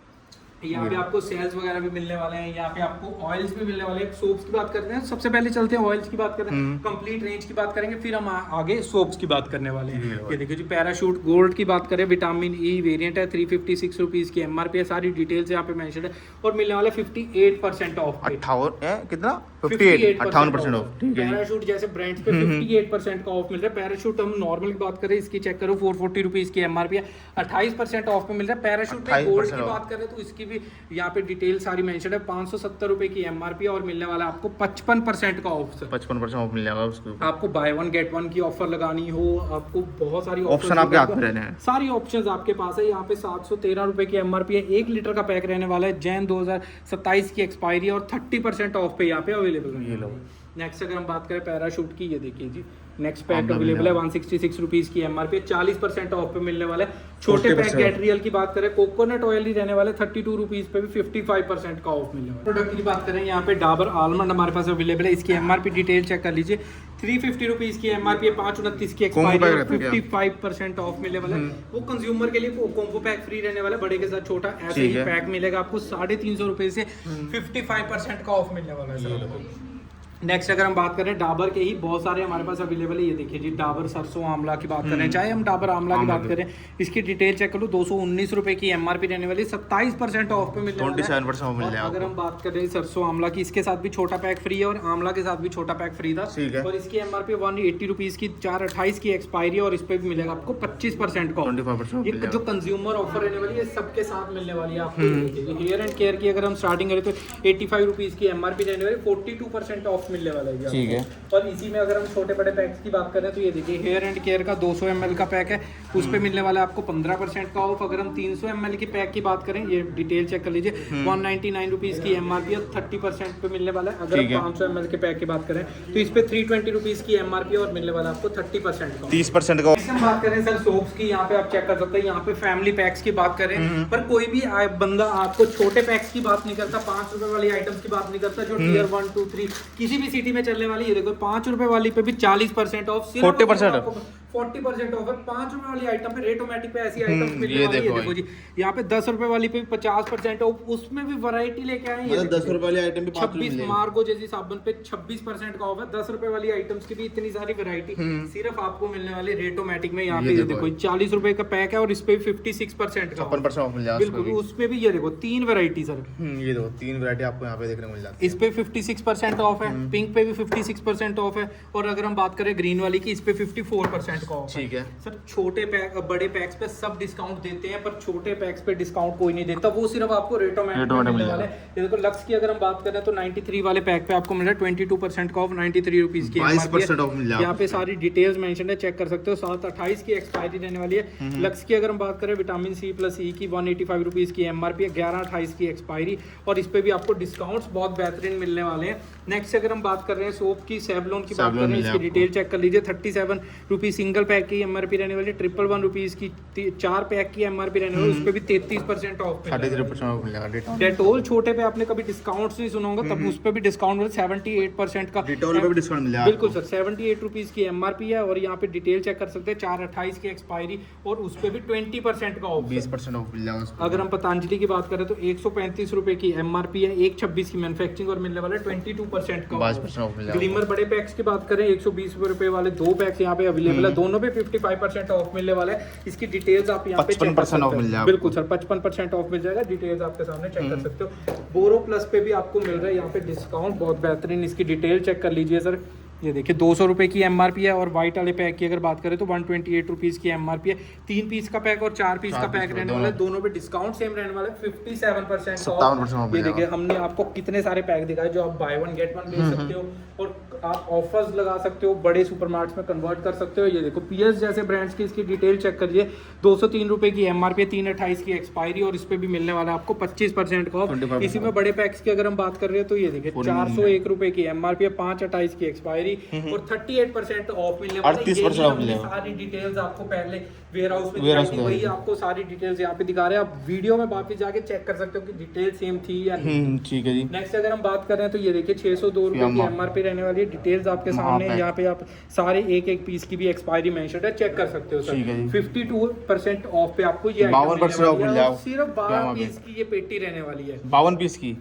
यहाँ पे आपको सेल्स वगैरह भी मिलने वाले हैं, यहाँ पे आपको ऑयल्स भी मिलने वाले हैं। सोप्स की बात करते हैं, सबसे पहले चलते हैं ऑयल्स की बात करते हैं, कंप्लीट रेंज की बात करेंगे, फिर हम आगे सोप्स की बात करने वाले हैं। ये देखिए जी, पैराशूट गोल्ड की बात करें, विटामिन ई वेरिएंट है, 356 रुपीज़ की MRP है, सारी डिटेल्स यहाँ पे मेंशन है और मिलने वाले 58% ऑफ पे। 58 कितना 58% ऑफ। ठीक है जी। पैराशूट जैसे ब्रांड्स पे 58% का ऑफ मिल रहा है। पैराशूट हम नॉर्मल की बात करें, इसकी चेक करो 440 रुपीज़ की MRP है, 28% ऑफ पे मिल रहा है। पैराशूट में गोल्ड की बात करें तो इसकी भी यहाँ पे डिटेल सारी मेंशन है, 570 रुपए की MRP और मिलने वाला आपको 55% का ऑफ। 55% ऑफ मिल जाएगा उसको। आपको बाय वन गेट वन की ऑफर लगानी हो, आपको बहुत सारी ऑप्शन आपके हाथ में रहने हैं, सारी ऑप्शंस आपके पास है। यहाँ पे 713 रुपए की MRP है, 1 लीटर का पैक रहने वाला है, जैन 2027 की एक्सपायरी और 30% ऑफ पे यहाँ पे अवेलेबल है। नेक्स्ट अगर हम बात करें पैराशूट की, ये देखिए जी, नेक्स्ट पैक अवेलेबल है 166 रुपीज़ की MRP, 40% ऑफ पे मिलने वाला है। छोटे पैक गैट्रियल की बात करें, कोकोनट ऑयल ही रहने वाले 32 रुपीज़ पे भी 55% का ऑफ मिलने वाला है। प्रोडक्ट की बात करें, यहाँ पे डाबर आलमंड हमारे पास अवेलेबल है, इसकी MRP डिटेल चेक कर लीजिए, 350 रुपीज़ की MRP है, 529 की एक्सपायरी, 55% ऑफ मिलने वाला है। वो कंज्यूमर के लिए कॉम्बो पैक फ्री रहने वाला है, बड़े के साथ छोटा ऐसे ही पैक मिलेगा आपको 350 रुपये से 55% का ऑफ मिलने वाला है। नेक्स्ट अगर हम बात करें डाबर के ही बहुत सारे हमारे पास अवेलेबल है, ये देखिए जी, डाबर सरसों आंवला की बात करें, चाहे हम डाबर आंवला की बात करें, इसकी डिटेल चेक कर लो, 219 रुपए की MRP रहने वाली, 27% ऑफ पे मिलने वाला है। 27% ऑफ मिल जाएगा। अगर हम बात करें सरसों आंवला की, इसके साथ भी छोटा पैक फ्री है और आंवला के साथ भी छोटा पैक फ्री था, और इसकी MRP 180 रुपीज़ की, 4/28 की एक्सपायरी और इस पे भी मिलेगा आपको 25% का। 25% ये जो कंज्यूमर ऑफर रहने वाली है सबके साथ मिलने वाली है आपको। हेयर एंड केयर की अगर हम स्टार्टिंग करें तो 85 रुपीज़ की MRP रहने वाली, 42% ऑफ मिलने वाला है। और इसी में अगर हम छोटे बड़े पैक्स की बात करें तो ये देखिए, हेयर एंड केयर का 200 ml का पैक है, उस पे मिलने वाला है आपको 15% का ऑफ। अगर हम 300 ml की पैक की बात करें, ये डिटेल चेक कर लीजिए, 199 रुपीज़ की MRP और 30% पे मिलने वाला है। अगर हम 500 ml के पैक की बात करें तो इस पे 320 रुपीज़ की MRP और मिलने वाला है आपको 30% का, 30% का। हम बात करें सर सोप्स की, यहाँ पे आप चेक कर सकते हैं, यहाँ पे फैमिली पैक्स की बात करें, पर कोई भी बंदा आपको छोटे पैक्स की बात नहीं करता, 5 रुपए वाली आइटम्स की बात नहीं करता, जो टियर 1 2 3 किसी भी सिटी में चलने वाली। ये देखो 5 रुपए वाली पे भी 40% ऑफ, 40% 40% ऑफ है। 5 रुपए वाली आइटम पे रेटोमेटिक पे ऐसी आइटम्स मिलने वाली है। देखो जी, यहाँ पे 10 रुपए वाली पे 50% ऑफ, उसमें भी वैरायटी लेके आए हैं। 10 रुपए वाली आइटम पे 26 मार्गो जैसी साबुन पे 26% का ऑफ है। 10 रुपए वाली आइटम्स की भी इतनी सारी वैरायटी सिर्फ आपको मिलने वाली रेटोमेटिक में। यहाँ पे देखो 40 रुपए का पैक है और इस पे 56% का 56% ऑफ मिल जाएगा। बिल्कुल, उस पे भी ये देखो 3 वैरायटी सर, ये देखो 3 वैरायटी आपको यहाँ पे देखने को मिल जाती है। इस पे 56% ऑफ है, पिंक पे भी 56% ऑफ है, और अगर हम बात करें ग्रीन वाली की, इस पे 54% का ऑफ है। ठीक है सर, छोटे पैक बड़े पैक्स पे सब डिस्काउंट देते हैं, पर छोटे पैक्स पे डिस्काउंट कोई नहीं देता, वो सिर्फ आपको रेटोमेटिक में मिलने वाला है। ये देखो लक्स की अगर हम बात करें तो 93 वाले पैक पे आपको मिल रहा है 22% का ऑफ, 93 रुपीज की 22% ऑफ मिल जाएगा। यहाँ पे सारी डिटेल्स मेंशन है, चेक कर सकते हो। 7/28 की एक्सपायरी रहने वाली है। लक्स की अगर हम बात करें विटामिन सी प्लस ई की 185 रुपीज की MRP है, 11/28 की एक्सपायरी, और इस पे भी आपको डिस्काउंट्स बहुत बेहतरीन मिलने वाले हैं। नेक्स्ट अगर हम बात कर रहे हैं सोप की, सेवलॉन की बात कर रहे हैं, इसकी डिटेल चेक कर लीजिए, 37 रुपीज सिंगल पैक की MRP रहने वाली, 111 रुपीज की 4 पैक की MRP रहने वाली, उस पे भी 33% ऑफ, 33% ऑफ मिलेगा। डेटोल छोटे पे आपने कभी डिस्काउंट्स नहीं सुना होगा, तब उस पे भी डिस्काउंट मिला 78% का, डेटोल पे भी डिस्काउंट मिलेगा। बिल्कुल सर, 78 रुपीज की MRP है, और यहाँ पे डिटेल चेक कर सकते हैं, 4/28 की एक्सपायरी, और उस पे भी 20% का ऑफ, 20% ऑफ मिल जाएगा। अगर हम पतंजलि की बात करें तो 135 रुपए की MRP है, 126 की मैन्युफैक्चरिंग, और मिलने वाला 22% का ऑफ। ग्लिमर बड़े पैक्स की बात करें, 120 रुपए वाले 2 पैक्स यहाँ पे अवेलेबल है, दोनों पे 55% ऑफ मिलने वाला है। इसकी डिटेल्स आप यहाँ पे 55% ऑफ मिल जाएगा। बिल्कुल सर, 55% ऑफ मिल जाएगा, डिटेल्स आपके सामने चेक कर सकते हो। बोरो प्लस पे भी आपको मिल रहा है यहाँ पे डिस्काउंट बहुत बेहतरीन, इसकी डिटेल चेक कर लीजिए सर। ये देखिए 200 रुपए की MRP है, और व्हाइट वाले पैक की अगर बात करें तो 128 रुपीज़ की MRP है। 3 पीस का पैक और 4 पीस का पैक रहने वाला है, दोनों पे डिस्काउंट सेम रहने वाला है, 57% ऑफ। ये देखिए हमने आपको कितने सारे पैक दिखाए जो आप बाय वन गेट वन ले सकते हो, और आप ऑफर्स लगा सकते हो, बड़े सुपरमार्केट्स में कन्वर्ट कर सकते हो। ये देखो PS जैसे ब्रांड्स की इसकी डिटेल चेक करिए, 203 रुपए की MRP है, 3/28 की एक्सपायरी, और इस पे भी मिलने वाला है आपको 25% का ऑफ। इसी में बड़े पैक्स की अगर हम बात कर रहे हैं तो ये देखिए 401 रुपए की MRP है, 5/28 की एक्सपायरी, एक्सपायरी और 38% ऑफ मिलने वाला है। 38% यही ऑफ हमने मिलेगा। सारी डिटेल्स आपको पहले वेयर हाउस में Warehouse दिखाई थी, में वही दिखाई आपको सारी डिटेल्स यहाँ पे दिखा रहे हैं। आप वीडियो में वापस जाके चेक कर सकते हो कि डिटेल सेम थी या नहीं। ठीक है जी। नेक्स्ट अगर हम बात कर रहे हैं तो ये देखिए 602 रुपये की Yamaha। एमआरपी रहने वाली है। डिटेल्स आपके सामने है, यहाँ पे आप सारे एक एक पीस की भी एक्सपायरी मेंशन है, चेक कर सकते हो सर। ठीक है जी। 52% ऑफ पे आपको ये 52% ऑफ मिल जाएगा। सिर्फ 12 Yamaha पीस की ये पेटी रहने वाली है। 52 पीस की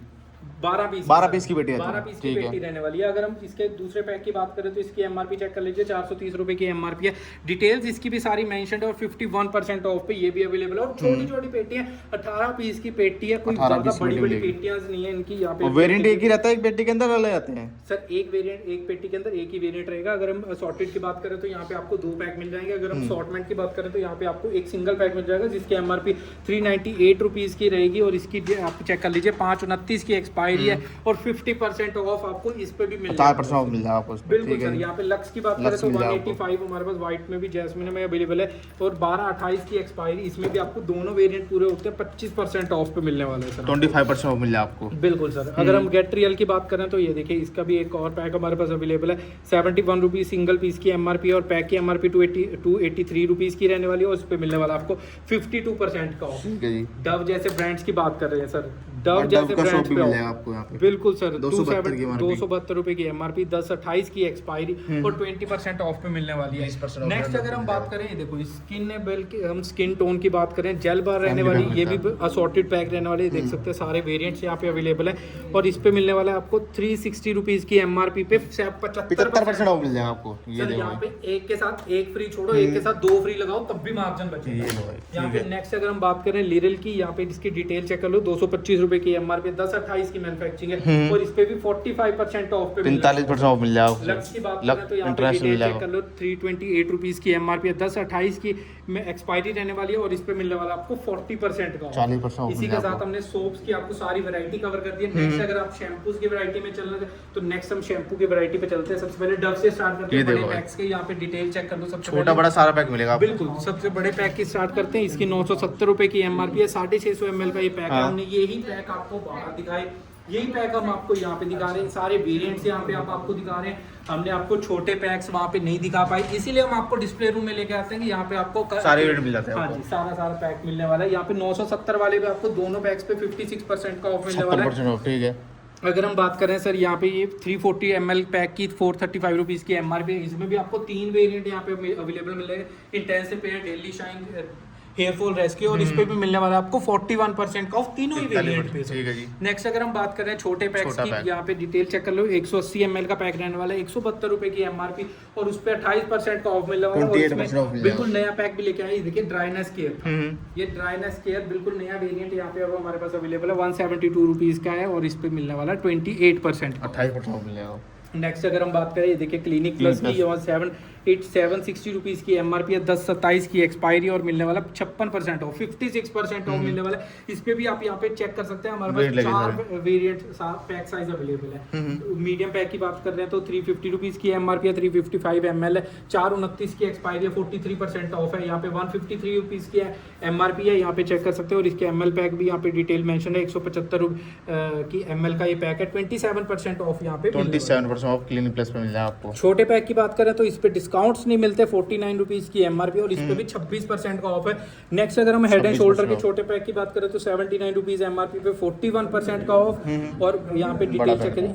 12 पीस 12 पीस की पेटी है। 12 पीस की ठीक है। पेटी रहने वाली है। अगर हम इसके दूसरे पैक की बात करें तो इसकी एमआरपी चेक कर लीजिए, 430 रुपए की एमआरपी है। डिटेल्स इसकी भी सारी मेंशन है और 51% ऑफ पे ये भी अवेलेबल है। और छोटी छोटी पेटी है, 18 पीस की पेटी है, कोई 18 ज्यादा पीस की बड़ी पेटी बड़ी मिलेगी। पेटियां नहीं है इनकी यहाँ पे। वेरिएंट एक ही रहता है, एक पेटी के अंदर अलग आते हैं सर एक वेरिएंट, एक पेटी के अंदर एक ही वेरिएंट रहेगा। अगर हम असॉर्टेड की बात करें तो यहाँ पे आपको 2 पैक मिल जाएंगे। अगर हम असॉर्टमेंट की बात करें तो यहाँ पे आपको एक सिंगल पैक मिल जाएगा जिसकी एमआरपी 398 रुपीज़ की रहेगी और इसकी आप चेक कर लीजिए 529 की एक्सपायरी है और 50% ऑफ आपको इस पे भी मिल 50% ऑफ मिल जाएगा आपको इसमें। बिल्कुल ठीक है सर। जी। यहाँ पे लक्स की बात करें लक्स तो मिल जाएगा आपको। 185 हमारे पास व्हाइट में भी, जैस्मिन में अवेलेबल है और 1228 की एक्सपायरी। इसमें भी आपको दोनों वेरिएंट पूरे होते हैं, 25% ऑफ पे मिलने वाला है सर। 25% ऑफ मिल जाएगा आपको। बिल्कुल सर। अगर हम गेट रियल की बात करें तो ये देखिए इसका भी एक और पैक हमारे पास अवेलेबल है। 71 रुपीज़ सिंगल पीस की एमआरपी और पैक की एमआरपी 283 रुपीज़ की रहने वाली है और उस पर मिलने वाला आपको 52% का ऑफ। ठीक है जी। डव जैसे ब्रांड्स की बात कर रहे हैं सर, डव डव जैसे का ब्रांड्स शॉप भी पे मिल ऑफ। जाएगा आपको यहाँ पे। बिल्कुल सर। 272 की MRP। 272 रुपए की एमआरपी, 1028 की एक्सपायरी और 20% ऑफ पे मिलने वाली है। 20% ऑफ नेक्स्ट मिल अगर हम जाएगा। बात करें, ये देखो स्किन ने बल्कि हम स्किन टोन की बात करें, जेल बार रहने Family वाली, pack ये मिलता भी असॉर्टेड पैक रहने वाले, देख सकते हैं सारे वेरिएंट्स यहाँ पे अवेलेबल है और इस पे मिलने वाला है आपको 360 रुपीज़ की एमआरपी पे 75% ऑफ मिल जाएगा आपको। ये सर देखो यहाँ भाई। पे एक के साथ एक फ्री छोड़ो, एक के साथ 2 फ्री लगाओ तब भी मार्जिन बचेगा। ये लो भाई, यहाँ ठीक पे है। नेक्स्ट अगर हम बात करें लिरिल की, यहाँ पे इसकी डिटेल चेक कर लो। 225 रुपए की एमआरपी, 1028 की मैन्युफैक्चरिंग है और इस पे भी 45% ऑफ पे मिल रहा है। 45% ऑफ मिल जाएगा लक्स की बात आपको। करें तो यहाँ पे इंटरनेशनल मिल डिटेल चेक कर जाएगा। लो। 328 रुपीज़ की एमआरपी है, 1028 की में एक्सपायरी रहने वाली है और इस पे मिलने वाला आपको 40% का ऑफ। 40% ऑफ इसी मिल के जाएगा साथ हमने सोप्स की आपको सारी वैरायटी कवर कर दी है। नेक्स्ट अगर आप शैम्पूज की वैरायटी में चलना है तो नेक्स्ट हम शैम्पू की वैरायटी पे चलते हैं। सबसे पहले डव से स्टार्ट करते ये हैं। बड़े देखो भाई। पैक्स के यहाँ पे डिटेल चेक कर लो। सबसे छोटा पहले बड़ा सारा पैक मिलेगा आपको। बिल्कुल सबसे बड़े पैक की स्टार्ट करते हैं। इसकी 970 रुपए की एमआरपी है, 650 ml का ये पैक है। हाँ। हमने यही पैक आपको बाहर दिखाए, यही पैक हम आपको यहाँ पे दिखा रहे हैं। सारे वेरिएंट्स यहाँ पे आप आपको दिखा रहे हैं। हमने आपको छोटे पैक्स वहाँ पे नहीं दिखा पाए, इसीलिए हम आपको डिस्प्ले रूम में लेके आते हैं कि यहाँ पे आपको सारे वेरिएंट मिल जाते हैं हाँ आपको। जी, सारा पैक मिलने वाला है। यहाँ पे 970 वाले पे आपको दोनों पैक्स पे 56% का ऑफ मिलने वाला है। 70% ऑफ। ठीक है। अगर हम बात करें सर यहाँ पे ये 340 ml पैक की 435 रुपीज़ की एमआरपी है। इसमें भी आपको 3 वेरिएंट यहाँ पे अवेलेबल मिलेंगे। Intensive repair, daily shine, hair fall rescue और इस पे भी मिलने वाला है आपको 41% का ऑफ तीनों ही वेरिएंट पे। ठीक है जी। नेक्स्ट अगर हम बात करें छोटे पैक्स छोटा की, पैक। यहाँ पे डिटेल चेक कर लो। 180 ml का पैक रहने वाला है, 172 रुपए की एमआरपी और उस पे 28% का ऑफ मिलने वाला है। और 28% इसमें ऑफ मिल बिल्कुल नया पैक भी लेके आए, देखिए ड्राइनेस केयर। ये ड्राइनेस केयर बिल्कुल नया वेरिएंट यहाँ पे अब हमारे पास अवेलेबल है। 172 रुपीज़ का है और इस पे मिलने वाला है 28% का। 28% ऑफ मिल जाएगा। नेक्स्ट अगर हम बात करें, ये देखिए क्लिनिक प्लस की और 760 रुपीज़ की एमआरपी है, 1027 की एक्सपायरी और मिलने वाला 56% ऑफ, 56% ऑफ मिलने वाला है। इस पे भी आप यहाँ पे चेक कर सकते हैं। हमारे Weight पास लगे 4 वेरिएंट पैक साइज अवेलेबल है। मीडियम पैक की बात कर रहे हैं तो 350 रुपीज़ की एमआरपी है, 355 ml है, 429 की एक्सपायरी है, 43% ऑफ है। यहाँ पे 153 रुपीज़ की एमआरपी है, यहाँ पे चेक कर सकते हैं। और इसके एमएल पैक भी यहाँ पे डिटेल मेंशन है। 175 की एमएल का ये पैक है, 27% ऑफ यहाँ पे मिलने वाला है। 27% ऑफ क्लिनिक प्लस पे मिल जाएगा आपको। छोटे पैक की बात करें तो इस पे डिस्काउंट्स नहीं मिलते। 49 रुपीज़ की एमआरपी और इस पे भी 26% का ऑफ है। नेक्स्ट अगर हम हेड एंड शोल्डर के 26% छोटे पैक की बात करें तो 79 रुपीज़ एमआरपी पे 41% का ऑफ। और यहाँ पे बड़ा डिटेल चेक पैक करें,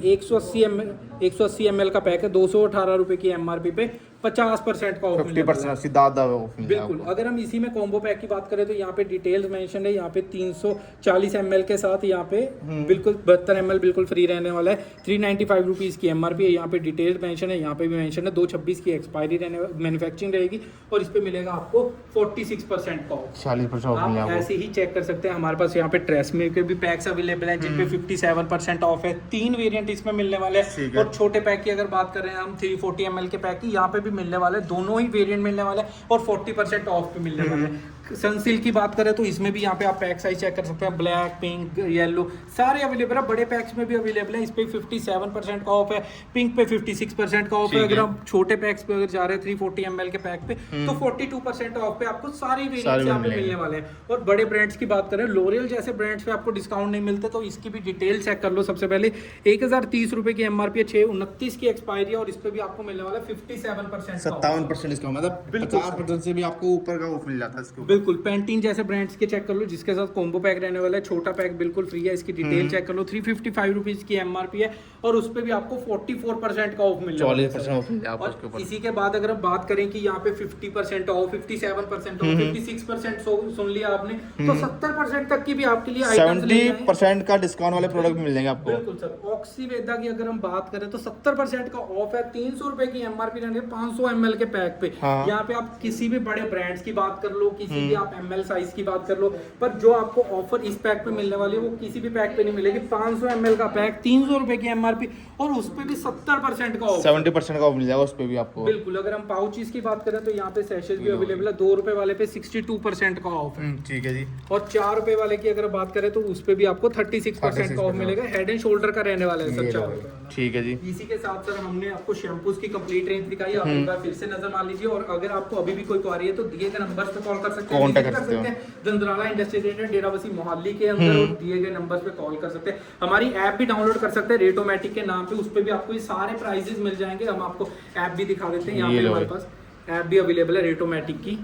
180 ml का पैक है, 218 रुपए की एमआरपी पे 50% का ऑफ मिलने वाला है। 50% सीधा आधा ऑफ मिल जाएगा बिल्कुल। आपको। अगर हम इसी में कॉम्बो पैक की बात करें तो यहाँ पे डिटेल्स मेंशन है। यहाँ पे 340 ml के साथ यहाँ पे बिल्कुल 72 ml बिल्कुल फ्री रहने वाला है। 395 रुपीज़ की एमआरपी है। यहाँ पे डिटेल्स मेंशन है, यहाँ पे भी मेंशन है। 226 की एक्सपायरी रहने मैन्युफैक्चरिंग रहेगी और इस पे मिलेगा आपको 46% का ऑफ। 40% ऑफ मिल आप जाएगा। ऐसे ही चेक कर सकते हैं। हमारे पास यहाँ पे ट्रेसमे के भी पैक्स अवेलेबल हैं जिन पे 57% ऑफ है। 3 वेरिएंट इसमें मिलने वाले हैं। ठीक है। और छोटे पैक की अगर बात करें हम 340 ml के पैक की, यहाँ पे भी पे मिलने वाला है, दोनों ही वेरिएंट मिलने वाला है और 40% ऑफ पे मिलने वाला है। सनसिल्क की बात करें तो इसमें भी यहाँ पे आप पैक साइज चेक कर सकते हैं, ब्लैक, पिंक, येलो सारे अवेलेबल है। बड़े पैक्स में भी अवेलेबल है, इस पे 57% का ऑफ है, पिंक पे 56% का ऑफ है। अगर आप छोटे पैक्स पे अगर जा रहे हैं 340 ml के पैक पे तो 42% ऑफ पे आपको सारी वेरिएंट्स यहाँ पे मिलने वाले हैं। और बड़े ब्रांड्स की बात करें, लोरियल जैसे ब्रांड्स पे आपको डिस्काउंट नहीं मिलते, तो इसकी भी डिटेल चेक कर लो। सबसे पहले 1030 रुपए की MRP है, 629 की एक्सपायरी है और इस पे भी आपको मिलने वाला है 57% 57% डिस्काउंट, मतलब 50% से भी आपको ऊपर का ऑफ मिल जाता है इसके ऊपर। बिल्कुल। पैंटीन जैसे ब्रांड्स के चेक कर लो, जिसके साथ कॉम्बो पैक रहने वाला है, छोटा पैक बिल्कुल फ्री है। इसकी डिटेल चेक कर लो, 355 रुपीज की MRP है और उस पे भी आपको 44% का ऑफ मिल रहा है, 40% ऑफ मिल जाएगा आपको उसके और ऊपर। इसी के बाद अगर हम बात करें कि यहाँ पे 50% ऑफ, 57% ऑफ, 56% सुन लिया आपने, तो 70% तक की भी आपके लिए आइटम्स ले जाएं। 70% का डिस्काउंट वाले प्रोडक्ट भी मिल जाएंगे आपको। बिल्कुल सर। ऑक्सीवेदा की अगर हम बात करें तो 70% का ऑफ है, 300 रुपए की MRP रहने 500 ml के पैक पे। हाँ। यहाँ पे आप किसी भी बड़े ब्रांड्स की बात कर लो, किसी भी आप ML साइज की बात कर लो, पर जो आपको ऑफर इस पैक पे मिलने वाली है वो किसी भी पैक पे नहीं मिलेगी। 500 ml का पैक, 300 रुपए की MRP और उस पे भी 70% का ऑफ। 70% का ऑफ मिल जाएगा उस पे भी आपको। बिल्कुल। अगर हम पाउचेस की बात करें तो यहाँ पे सैशेज भी अवेलेबल है, 2 रुपए वाले पे 62% का ऑफ है ठीक है जी। और 4 रुपए वाले की अगर बात करें तो उस पे भी आपको 36% का ऑफ मिलेगा। हेड एंड शोल्डर का रहने वाला है सर, 4 रुपए वाला। ठीक है जी। इसी के साथ सर हमने आपको शैम्पूज की कंप्लीट रेंज दिखाई, आप एक बार फिर से नजर मार लीजिए और अगर आपको अभी भी कोई क्वारी है तो दिए गए नंबर्स पे कॉल कर सकते हैं, Contact visit कर सकते हो। दंदराला इंडस्ट्रियल एरिया डेराबस्सी मोहाली के अंदर और दिए गए नंबर्स पे कॉल कर सकते हैं। हमारी ऐप भी डाउनलोड कर सकते हैं रेटोमैटिक के नाम पे, उस पे भी आपको ये सारे प्राइजेस मिल जाएंगे। हम आपको ऐप भी दिखा देते हैं, यहाँ पे हमारे पास ऐप भी अवेलेबल है रेटोमैटिक की।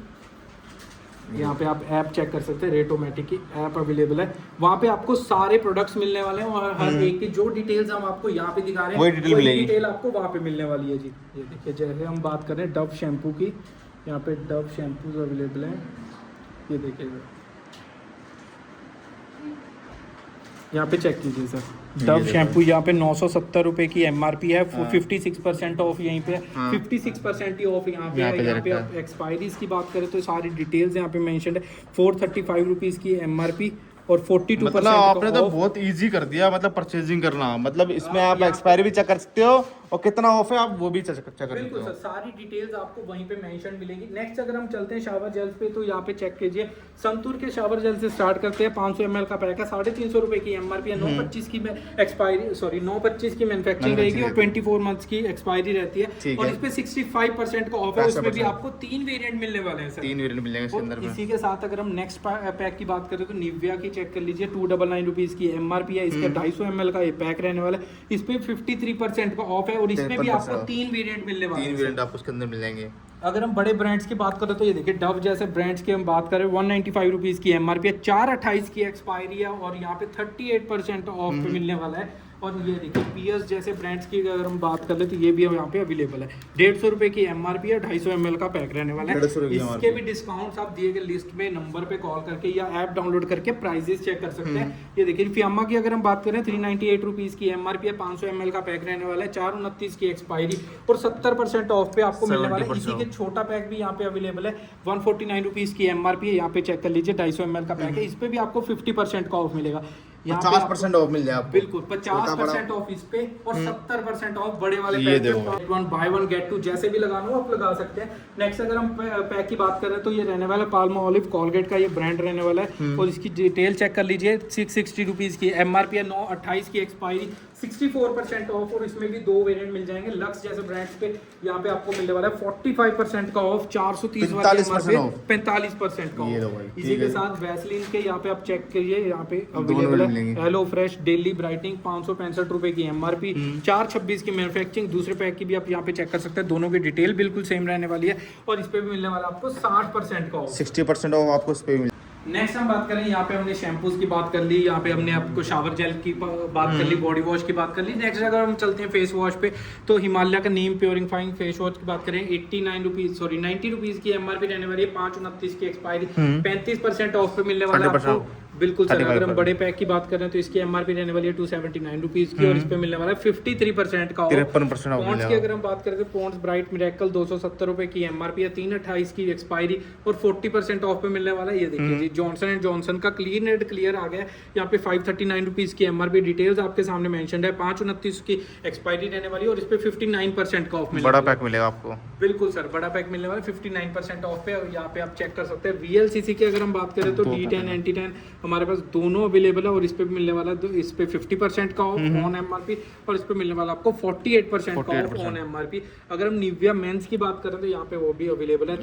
यहाँ पे आप ऐप चेक कर सकते हैं, रेटोमैटिक की ऐप अवेलेबल है। वहाँ पे आपको सारे प्रोडक्ट्स मिलने वाले हैं और हर एक की जो डिटेल्स हम आपको यहाँ पे दिखा रहे हैं वही डिटेल मिलेगी। डिटेल आपको वहाँ पे मिलने वाली है जी। ये देखिए, जैसे हम बात करें डव शैम्पू की, यहाँ पे डव शैम्पूज अवेलेबल हैं। ये देखिए यहाँ पे चेक कीजिए सर, डव शैम्पू यहाँ पे 970 रुपए की MRP है, 56% ऑफ यहीं पे, 56% ही ऑफ यहाँ पे है। यहाँ पे आप एक्सपायरीज की बात करें तो सारी डिटेल्स यहाँ पे मेंशन है। 435 रुपीज़ की MRP और 42% मतलब आपने तो बहुत इजी कर दिया, मतलब परचेजिंग करना, मतलब इसमें आप एक्सपायरी भी चेक कर सकते हो और कितना ऑफ है आप वो भी चेक कर सकते बिल्कुल हो। सर, सारी डिटेल्स आपको वहीं पे मेंशन मिलेगी। नेक्स्ट अगर हम चलते हैं शावर जेल्स पे तो यहाँ पे चेक कीजिए, संतूर के शावर जेल से स्टार्ट करते हैं। 500 ml का पैक है, 350 रुपए की MRP है, 925 की एक्सपायरी, सॉरी 925 की मैन्युफैक्चरिंग रहेगी और 24 मंथ्स की एक्सपायरी रहती है और इस पे 65% का ऑफ है। उसमें भी आपको 3 वेरिएंट मिलने वाले हैं सर, 3 वेरिएंट मिलेंगे इसके अंदर में। इसी के साथ अगर हम नेक्स्ट पैक की बात करें तो निविया की चेक कर लीजिए, 299 रुपीज की MRP है, इसका 250 ml का ये पैक रहने वाला है। इस पे 53% का ऑफ है और इसमें भी आपको 3 वेरिएंट मिलने वाले हैं। 3 वेरिएंट आपको उसके अंदर मिल जाएंगे। अगर हम बड़े ब्रांड्स की बात करें तो ये देखिए, डव जैसे ब्रांड्स की हम बात करें 195 रुपीज़ की MRP है, 428 की एक्सपायरी है और यहाँ पे 38% ऑफ पे मिलने वाला है। और ये देखिए पियर्स जैसे ब्रांड्स की अगर हम बात कर ले तो ये भी यहाँ पे अवेलेबल है। 150 रुपए की MRP है, 250 ml का पैक रहने वाला है। इसके भी डिस्काउंट्स आप दिए गए लिस्ट में नंबर पे कॉल करके या ऐप डाउनलोड करके प्राइजेस चेक कर सकते हैं। ये देखिए फियामा की अगर हम बात करें 398 रुपीज़ की MRP है, 500 ml का पैक रहने वाला है, 429 की एक्सपायरी और 70% ऑफ पे आपको मिलने वाला है। इसी के छोटा पैक भी यहाँ पे अवेलेबल है, 149 रुपीज़ की MRP है, यहाँ पे चेक कर लीजिए, 250 ml का पैक है, इस पे भी आपको 50% का ऑफ मिलेगा। 50% ऑफ मिल जाए आपको। बिल्कुल 50% ऑफ इस पे और 70% ऑफ बड़े वाले पैक पे, 1 बाय 1 गेट 2 जैसे भी लगाना हो आप लगा सकते हैं। नेक्स्ट अगर हम पैक की बात करें तो ये रहने वाला है पाल्मोलिव कोलगेट का, ये ब्रांड रहने वाला है और इसकी डिटेल चेक कर लीजिए। 660 रुपीज़ की MRP है, 928 की एक्सपायरी, 64% ऑफ और इसमें भी 2 वेरिएंट मिल जाएंगे। लक्स जैसे ब्रांड्स पे यहाँ पे आपको मिलने वाला है 45% का ऑफ, 430 वाली MRP 45% का ऑफ। इसी के साथ वैसलीन के यहाँ पे आप चेक करिए, यहाँ पे अवेलेबल है हेलो फ्रेश डेली ब्राइटनिंग, 565 रुपए की MRP, 426 की मैन्युफैक्चरिंग। दूसरे पैक की भी आप यहाँ पे चेक कर सकते हैं, दोनों की डिटेल बिल्कुल सेम रहने वाली है और इस पे भी मिलने वाला आपको 60% का ऑफ, 60% ऑफ आपको इस पे मिल। नेक्स्ट हम बात करें, यहाँ पे हमने शैम्पूज की बात कर ली, यहाँ पे हमने आपको शावर जेल की बात कर ली, बॉडी वॉश की बात कर ली। नेक्स्ट अगर हम चलते हैं फेस वॉश पे तो हिमालय का नीम प्योरीफाइंग फेस वॉश की बात करें 90 रुपीज़ की MRP रहने वाली है, 529 की एक्सपायरी, 35% ऑफ पे मिलने वाला है आपको। बिल्कुल सर, 35 अगर हम बड़े पैक की बात करें तो इसकी एमआरपी रहने वाली है 279 रुपीज की, और इस पे मिलने वाला है 53% का ऑफ। 53% ऑफ पॉन्ड्स की मिलेगा। अगर हम बात करें तो पॉन्ड्स ब्राइट मिरेकल 270 रुपए की एमआरपी है, 328 की एक्सपायरी और 40% ऑफ पे मिलने वाला है। ये देखिए जी, जॉनसन एंड जॉनसन का क्लीन एंड क्लियर आ गया है यहाँ पे 539 रुपीज की एमआरपी, डिटेल्स आपके सामने मेंशन्ड है। 529 की एक्सपायरी रहने वाली है और इस पे 59% का ऑफ मिलेगा। बड़ा पैक मिलेगा आपको। बिल्कुल सर, बड़ा पैक मिलने वाला है 59% ऑफ पे, और यहाँ पे आप चेक कर सकते हैं। VLCC की अगर हम बात करें तो D10 NT10 हमारे पास दोनों अवेलेबल है, और इस पे भी मिलने वाला है इस पे 50% का ऑफ ऑन एमआरपी, और इस पे मिलने वाला आपको 48% का ऑफ ऑन एमआरपी। अगर हम निविया मेंस की बात करें तो यहाँ पे वो भी अवेलेबल है।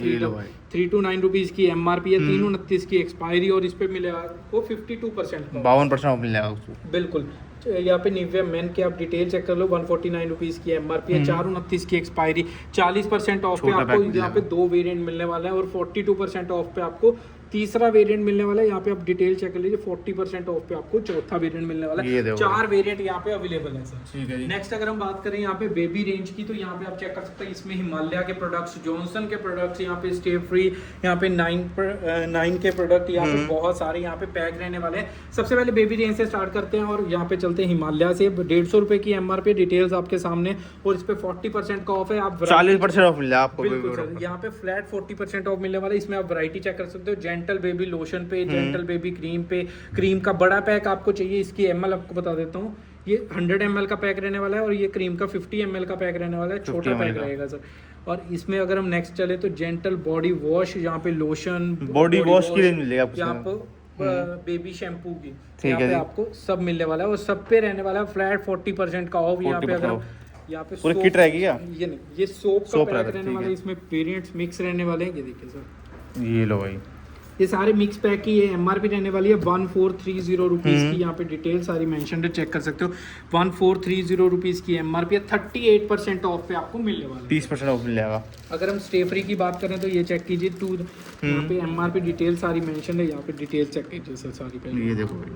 329 रुपीज की एमआरपी है, 329 की एक्सपायरी, और इस पे मिलेगा आपको 52% का। 52% ऑफ मिलेगा उसको। बिल्कुल, यहाँ पे निविया मेन के आप डिटेल चेक कर लो। 149 रुपीज की एमआरपी है, 429 की एक्सपायरी, 40% ऑफ पे छोटा आपको पैक यहाँ पे 2 वेरिएंट मिलने वाला है, और 42% ऑफ पे आपको तीसरा वेरिएंट मिलने वाला है। यहाँ पे आप डिटेल चेक कर लीजिए, 40% ऑफ पे आपको चौथा वेरिएंट मिलने वाला ये है। देखो 4 वेरिएंट यहाँ पे अवेलेबल है सर। ठीक है जी। नेक्स्ट अगर हम बात करें यहाँ पे बेबी रेंज की, तो यहाँ पे आप चेक कर सकते हैं, इसमें हिमालय के प्रोडक्ट्स, जॉनसन के प्रोडक्ट्स, यहाँ पे स्टे फ्री, यहाँ पे 9 के प्रोडक्ट, यहाँ पे बहुत सारे यहाँ पे पैक रहने वाले हैं। सबसे पहले बेबी रेंज से स्टार्ट करते हैं, और यहाँ पे चलते हैं हिमालय से। 150 रुपए की एमआरपी, डिटेल्स आपके सामने, और इस पे 40% का ऑफ है। आप 40% ऑफ मिलेगा आपको। बिल्कुल सर, यहाँ पे फ्लैट 40% ऑफ मिलने वाला है। इसमें आप वैरायटी चेक कर सकते हो, जेंटल बेबी लोशन पे, जेंटल बेबी क्रीम पे, क्रीम का बड़ा पैक आपको चाहिए। इसकी एमएल आपको बता देता हूँ, ये 100 ml का पैक रहने वाला है, और ये क्रीम का 50 ml का पैक रहने वाला है, छोटा पैक रहेगा सर। और इसमें अगर हम नेक्स्ट चले तो जेंटल बॉडी वॉश, यहाँ पे लोशन, बॉडी वॉश की रेंज मिलेगा आपको। यहाँ पे बेबी शैम्पू की, ठीक यहाँ है पे जी। आपको सब मिलने वाला है, और सब पे रहने वाला है फ्लैट 40% का ऑफ। यहाँ पे अगर हम यहाँ पे पूरी soap- किट रहेगी क्या? ये नहीं, ये सोप का सोप पैक रहेगा, रहने ठीक वाला है। है। इसमें वेरिएंट्स मिक्स रहने वाले हैं, ये देखिए सर, ये लो भाई, ये सारे मिक्स पैक की ये एमआरपी रहने वाली है 1430 रुपीज की। यहाँ पे डिटेल सारी मेंशन है, चेक कर सकते हो। 1430 रुपीज की एमआरपी है, 38% ऑफ पे आपको मिलने वाला है। 30% ऑफ मिल जाएगा। अगर हम स्टे फ्री की बात करें तो ये चेक कीजिए, यहाँ पे एमआरपी डिटेल सारी मेंशन है, यहाँ पे डिटेल चेक कीजिए सर सारी पहले। ये देखो भाई,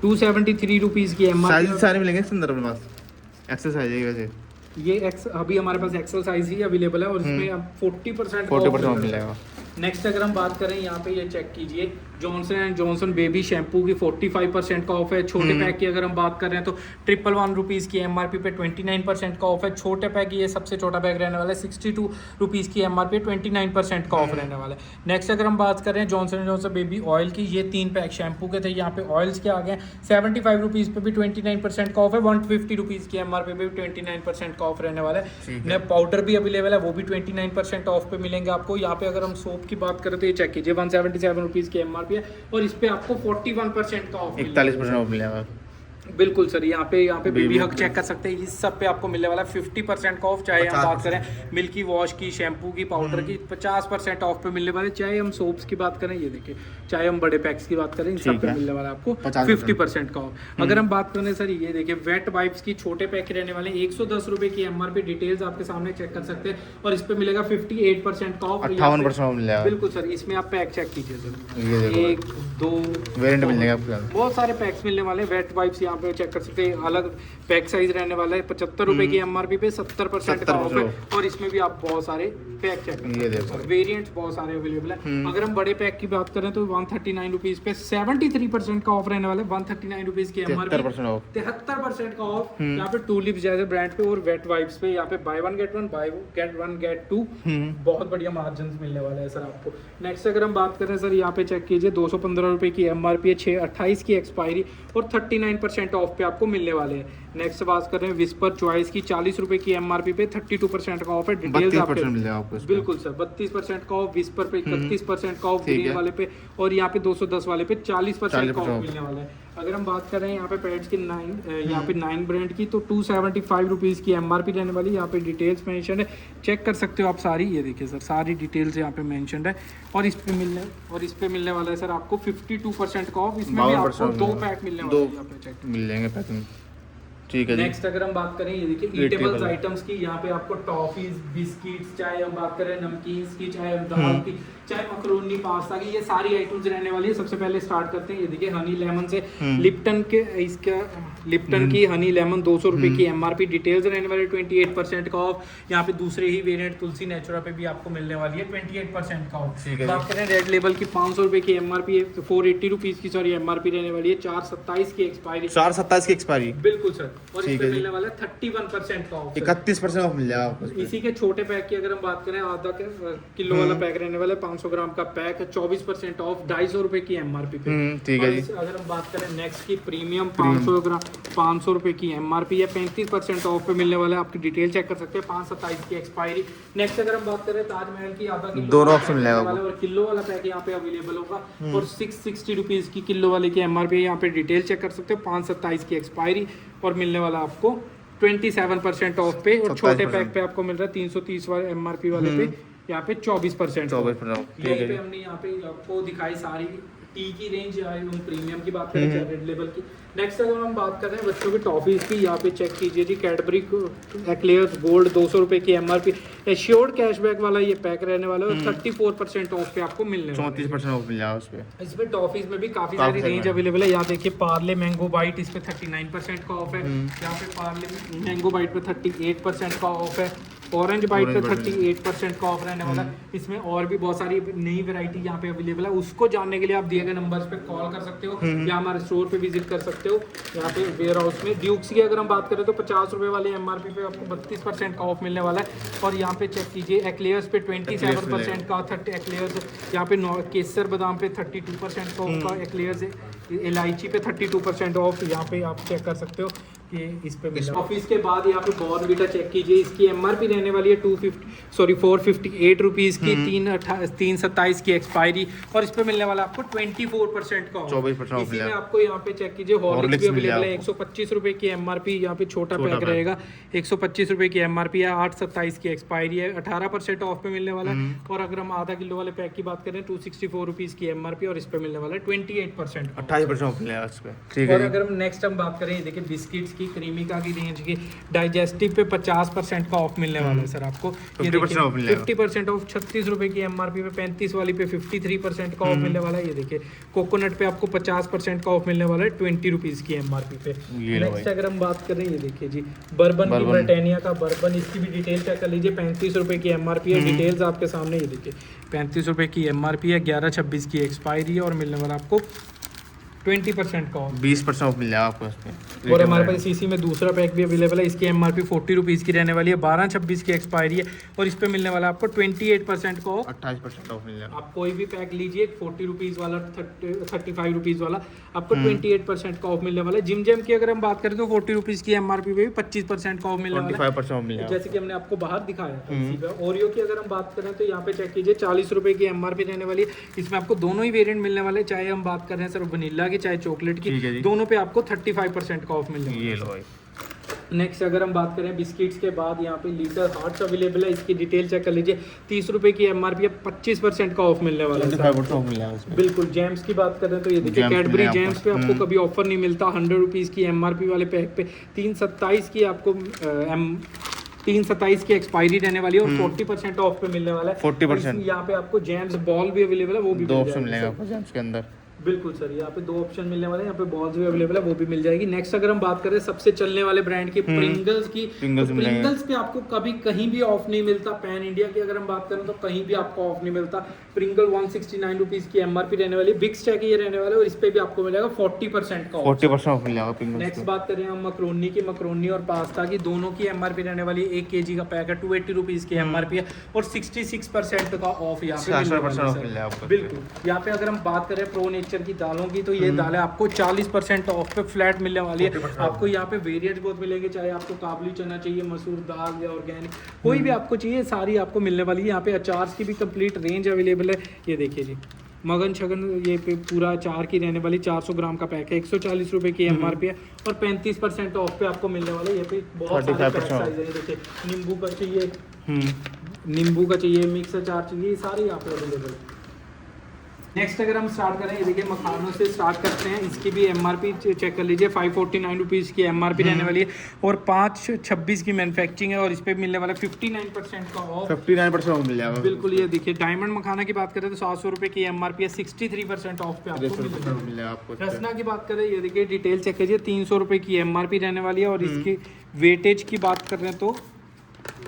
273 रुपीज की एमआरपी। साइज सारे मिलेंगे इसके अंदर अपने पास। एक्सरसाइज है वैसे, ये एक्स अभी हमारे पास एक्सेल साइज ही अवेलेबल है, और इसमें अब 40% 40% ऑफ मिलेगा। नेक्स्ट अगर हम बात करें, यहाँ पे ये चेक कीजिए, Johnson and Johnson baby shampoo की 45% का ऑफ है। छोटे पैक की अगर हम बात कर रहे हैं तो 111 रुपीज़ की एमआरपी पे 29% का ऑफ है। छोटे पैक ये सबसे छोटा पैक रहने वाला है, 62 रुपीज़ की एमआरपी, 29% का ऑफ रहने वाला है। नेक्स्ट अगर हम बात करें Johnson and Johnson baby oil की, ये 3 पैक शैम्पू के थे, यहाँ पे ऑयल्स के आ गए 75 रुपीज़ पे भी 29% का ऑफ है। 150 रुपीज़ की एमआरपी पे भी 29% का ऑफ रहने वाला है। ने पाउडर भी अवेलेबल है, वो भी 29% ऑफ पे मिलेंगे आपको। यहाँ पे अगर हम सोप की बात करें तो ये चेक कीजिए, 177 रुपीज़ की एमआरपी है, और इस पे आपको 41% का ऑफ 41% ऑफ मिलेगा। बिल्कुल सर, यहाँ पे बेबी हक चेक कर सकते हैं, इस सब पे आपको मिलने वाला है 50% का ऑफ। चाहे हम बात करें मिल्की वॉश की, शैम्पू की, पाउडर की, 50% ऑफ पे मिलने वाले। चाहे हम सोप्स की बात करें, ये देखिए, चाहे हम बड़े पैक्स की बात करें, इन सब पे मिलने वाला है आपको 50% का ऑफ। अगर हम बात करें सर, ये देखिए वेट वाइप्स की छोटे पैक रहने वाले 110 रुपए की एमआरपी, डिटेल्स आपके सामने चेक कर सकते हैं, और इस पे मिलेगा 58% का ऑफ। 58% ऑफ मिलेगा। बिल्कुल सर, इसमें आप पैक चेक कीजिए सर, ये देखो 1 2 वेरिएंट मिलेगा आपको। बहुत सारे पैक्स मिलने वाले हैं। वेट वाइप्स यहाँ पे चेक कर सकते हैं, अलग पैक साइज रहने वाला है। 75 रुपए की एमआरपी पे 70% का ऑफ है, और इसमें भी आप बहुत सारे पैक चेक कर ये सकते हैं। वेरिएंट्स बहुत सारे अवेलेबल है। अगर हम बड़े पैक की बात करें तो 139 रुपीज पे 73% का ऑफ रहने वाला है। 139 रुपीज की एमआरपी, 73% ऑफ। 73% का ऑफ यहाँ पे टूलिप्स जैसे ब्रांड पे, और वेट वाइप्स पे यहाँ पे buy one get one get two बहुत बढ़िया मार्जिन मिलने वाले हैं सर आपको। नेक्स्ट अगर हम बात करें सर, यहाँ पे चेक कीजिए, 215 रुपए की एमआरपी है, 628 की एक्सपायरी, और 39% ऑफ पे आपको मिलने वाले हैं। नेक्स्ट बात कर रहे हैं विस्पर चॉइस की, 40 रुपए की एमआरपी पे 32% का ऑफ है। डिटेल्स 32% मिलेगा आपको इसमें। बिल्कुल सर, 32% का ऑफ विस्पर पे, 31% का ऑफ ग्रीन वाले पे, और यहाँ पे 210 वाले पे 40% का ऑफ मिलने वाला है। अगर हम बात कर रहे हैं यहाँ पे पैड्स की 9 ब्रांड की, तो 275 रुपीज़ की एमआरपी रहने वाली है। यहाँ पे डिटेल्स मेंशन है, चेक कर सकते हो आप सारी। ये देखिए सर, सारी डिटेल्स यहाँ पे मेंशन है, और इस पे मिलने वाला है सर आपको 52% का ऑफ। इसमें भी आपको 2 पैक मिलने वाले हैं, यहाँ पे चेक मिल जाएंगे पैक में। ठीक है जी। नेक्स्ट अगर हम बात करें ये देखिए Eatable ईटेबल्स आइटम्स की, यहाँ पे आपको टॉफीज, बिस्किट्स, चाहे हम बात करें नमकीन की, चाहे दाल की, चाहे मकरोनी, पास्ता की, ये सारी आइटम्स रहने वाली है। सबसे पहले स्टार्ट करते हैं ये देखिए हनी लेमन से। लिप्टन के इसका लिप्टन की हनी लेमन 200 रुपये की एमआरपी, डिटेल्स रहने वाली 28% का ऑफ। यहाँ पे दूसरे ही वेरिएंट तुलसी नेचुरा पे भी आपको मिलने वाली है 28% का ऑफ। ठीक है। बात करें रेड लेबल की 500 रुपये की एमआरपी है, 480 रुपीज़ की सॉरी एमआरपी रहने वाली है, 4/27 की एक्सपायरी। 4/27 की एक्सपायरी। बिल्कुल सर। और ठीक इसमें है जी। मिलने वाला है 31% का ऑफ। 31% ऑफ मिल जाएगा आपको। इसी के छोटे पैक की अगर हम बात करें, आधा किलो वाला पैक रहने वाला है, 500 ग्राम का पैक है, 24% ऑफ, 250 रुपए की एमआरपी पे। ठीक है और जी। इस- अगर हम बात करें नेक्स्ट की प्रीमियम 500 ग्राम 500 रुपए की एमआरपी है, 35% ऑफ पे मिलने वाला है। आपकी डिटेल चेक कर सकते हैं, 5/27 की एक्सपायरी। नेक्स्ट अगर हम बात करें ताजमहल की, आधा किलो दोनों वाला ऑप्शन पैक मिलेगा रहने वाला है और किलो वाला पैक यहाँ पे अवेलेबल होगा। और 660 रुपीज़ की किलो वाले की एमआरपी है, यहाँ पे डिटेल चेक कर सकते हो, 5/27 की एक्सपायरी। और मिलने वाला आपको 27% ऑफ पे। और छोटे 27% पैक पे आपको मिल रहा है 330 वाले एमआरपी वाले पे यहाँ पे 24% 24% ऑफ। ठीक यहीं है पे जी। हमने यहाँ पे आपको दिखाई सारी टी की रेंज आई, हम प्रीमियम की बात करें चाहे रेड लेबल की। नेक्स्ट अगर हम बात कर रहे हैं बच्चों की टॉफीज की, यहाँ पे चेक कीजिए जी, कैडबरी एक्लेयर्स गोल्ड 200 रुपये की एमआरपी, एश्योर्ड कैशबैक वाला ये पैक रहने वाला है और 34% ऑफ पे आपको मिलने वाला है। 34% ऑफ मिल जाएगा उस पे। इसमें टॉफीज में भी काफी काफी सारी सारी रेंज अवेलेबल है। यहाँ देखिए पार्ले मैंगो बाइट, इस पे 39% का ऑफ है। यहाँ पे पार्ले मैंगो बाइट पे 38% का ऑफ है। ऑरेंज बाइट पे 38% का ऑफ रहने वाला है। इसमें और भी बहुत सारी नई वैरायटी यहाँ पे अवेलेबल है। उसको जानने के लिए आप दिए गए नंबर्स पे कॉल कर सकते हो या हमारे स्टोर पे विजिट कर सकते हो। यहाँ पे वेयर हाउस में ड्यूक्स की अगर हम बात करें तो 50 रुपये वाले एमआरपी पे आपको 32% का ऑफ मिलने वाला है। और यहाँ पे चेक कीजिए एक्लेयर्स पे 27% का 30 एक्लेयर्स, यहाँ पे केसर बादाम पे 32% का ऑफ का एक्लेयर्स है, इलायची पे 32% ऑफ यहाँ पे आप चेक कर सकते हो कि इस पे मिल ऑफिस के बाद यहाँ पे बॉर्नवीटा चेक कीजिए, इसकी एमआरपी रहने वाली है 458 रुपीज़ की, 3/27 की एक्सपायरी। और इस पे मिलने वाला आपको 24% का ऑफ। 24% ऑफ इसी में मिलेगा। आपको यहाँ पे चेक कीजिए हॉर्लिक्स भी मिल अवेलेबल है, जाएगा। 125 रुपये की एमआरपी, यहाँ पे छोटा पैक पैक। रहेगा, 125 रुपये की एमआरपी है, 8/27 की एक्सपायरी है, 18% ऑफ पे मिलने वाला है। और अगर हम आधा किलो वाले पैक की बात करें 264 रुपीज़ की एमआरपी और इस पे मिलने वाला है 28% ऑफ। 28% ऑफ मिल जाएगा उस पे। ठीक है और जी। अगर हम नेक्स्ट हम बात करें देखिए बिस्किट्स की, क्रीमिका की रेंज की, डाइजेस्टिव पे 50% का ऑफ मिलने वाला है सर आपको। 50% ऑफ मिलेगा। 50% ऑफ 36 रुपए की एमआरपी पे, 35 वाली पे 53% का ऑफ मिलने वाला है। ये देखिए कोकोनट पे आपको 50% का ऑफ मिलने वाला है 20 रुपीज़ की एमआरपी पे। ये लो नेक्स्ट भाई। अगर हम बात करें ये देखिए जी बर्बन की, ब्रिटानिया का बर्बन, इसकी भी डिटेल चेक कर लीजिए, 35 रुपए की एमआरपी है, डिटेल्स आपके सामने ये देखिए 35 रुपए की एमआरपी है, 11/26 की एक्सपायरी है और मिलने वाला आपको 20% का ऑफ। 20% ऑफ मिल जाएगा आपको इसमें। और हमारे पास इसी में दूसरा पैक भी अवेलेबल है, इसकी एमआरपी 40 रुपीज़ की रहने वाली है, 12/26 की एक्सपायरी है और इस पे मिलने वाला है आपको 28% का ऑफ। 28% ऑफ मिल जाएगा। आप कोई भी पैक लीजिए 40 रुपीज़ वाला, 35 रुपीज़ वाला, आपको 28% का ऑफ मिलने वाला है। जिम जैम की अगर हम बात करें तो 40 रुपीज़ की एमआरपी पे भी 25% का ऑफ मिलने वाला है, 25% ऑफ मिल जाएगा। जैसे कि हमने आपको बाहर दिखाया था। इसी पे ओरियो की अगर हम बात करें तो यहाँ पे चेक कीजिए 40 रुपये की एमआरपी रहने वाली है। इसमें आपको दोनों ही वेरिएंट मिलने वाले, चाहे हम बात कर रहे हैं सर वनीला की चाहे चॉकलेट की, ठीक है जी। दोनों पे आपको 35% का ऑफ मिलने वाला है। ये लो भाई। नेक्स्ट अगर हम बात करें बिस्किट्स के बाद यहाँ पे लीटर हार्ट्स अवेलेबल है, इसकी डिटेल चेक कर लीजिए, 30 रुपये की एमआरपी है, 25% का ऑफ मिलने वाला है। 25% ऑफ मिल जाएगा इसमें। बिल्कुल। जैम्स की बात करें तो ये देखिए जैम्स कैडबरी मिलेगा जैम्स पे आपको कभी ऑफर नहीं मिलता, 100 रुपीज़ की एमआरपी वाले पैक पे 3/27 की आपको 3/27 की एक्सपायरी रहने वाली है और 40% ऑफ पे मिलने वाला है। 40%। यहाँ पे आपको जैम्स बॉल भी अवेलेबल है, वो भी दो मिल ऑप्शन जाएगा। मिलेगा आपको जेम्स के अंदर। बिल्कुल सर, यहाँ पे 2 ऑप्शन मिलने वाले हैं, यहाँ पे बॉल्स भी अवेलेबल है, वो भी मिल जाएगी। नेक्स्ट अगर हम बात करें सबसे चलने वाले ब्रांड की प्रिंगल्स की, Pringles तो मिलेंगे। प्रिंगल्स पे आपको कभी कहीं भी ऑफ नहीं मिलता। पैन इंडिया की अगर हम बात करें तो कहीं भी आपको ऑफ नहीं मिलता। प्रिंगल 169 रुपीज़ की एमआरपी रहने वाली, बिग स्टैक ये रहने वाला है और इस पे भी आपको मिलेगा 40% का ऑफ। 40% ऑफ मिल जाएगा पिंगल्स नेक्स्ट पे। बात करें हम मकरोनी की, मकरोनी और पास्ता की, दोनों की एमआरपी रहने वाली है, 1 kg का पैक है, 280 रुपीज़ की एमआरपी है और 66% का ऑफ यहाँ पे मिलने वाला 66% है ऑफ सर। मिल जाएगा आपको। बिल्कुल। यहाँ पे अगर हम बात करें प्रो नेचर की दालों की, तो ये दालें आपको 40% ऑफ पे फ्लैट मिलने वाली है। आपको यहाँ पे वेरिएंट बहुत मिलेंगे, चाहे आपको काबुली चना चाहिए, मसूर दाल या ऑर्गेनिक, कोई भी आपको चाहिए, सारी आपको मिलने वाली है। यहाँ पे अचार्स की भी कंप्लीट रेंज अवेलेबल है। ये देखिए जी मगन शगन, ये पे पूरा अचार की रहने वाली 400 ग्राम का पैक है, 140 रुपये की एमआरपी है और 35% ऑफ पे आपको मिलने वाला है। यहाँ पे बहुत सारे पैक 35% साइज है, देखिए नींबू का चाहिए, नींबू का चाहिए, मिक्स अचार चाहिए, ये सारे यहाँ पे अवेलेबल है। नेक्स्ट अगर हम स्टार्ट करें, ये देखिए मखानों से स्टार्ट करते हैं। इसकी भी एमआरपी चेक कर लीजिए, 549 रुपीज़ की एमआरपी रहने वाली है और 526 की मैन्युफैक्चरिंग है और इस पे मिलने वाला 59% का ऑफ। 59% मिल जाएगा। बिल्कुल, ये देखिए डायमंड मखाना की बात करें तो 700 रुपये की एमआरपी है, 63% ऑफ पे आपको मिलेगा। मिल जाएगा आपको। रसना की बात करें, ये देखिए डिटेल चेक कीजिए, 300 रुपये की एमआरपी रहने वाली है और इसकी वेटेज की बात करें तो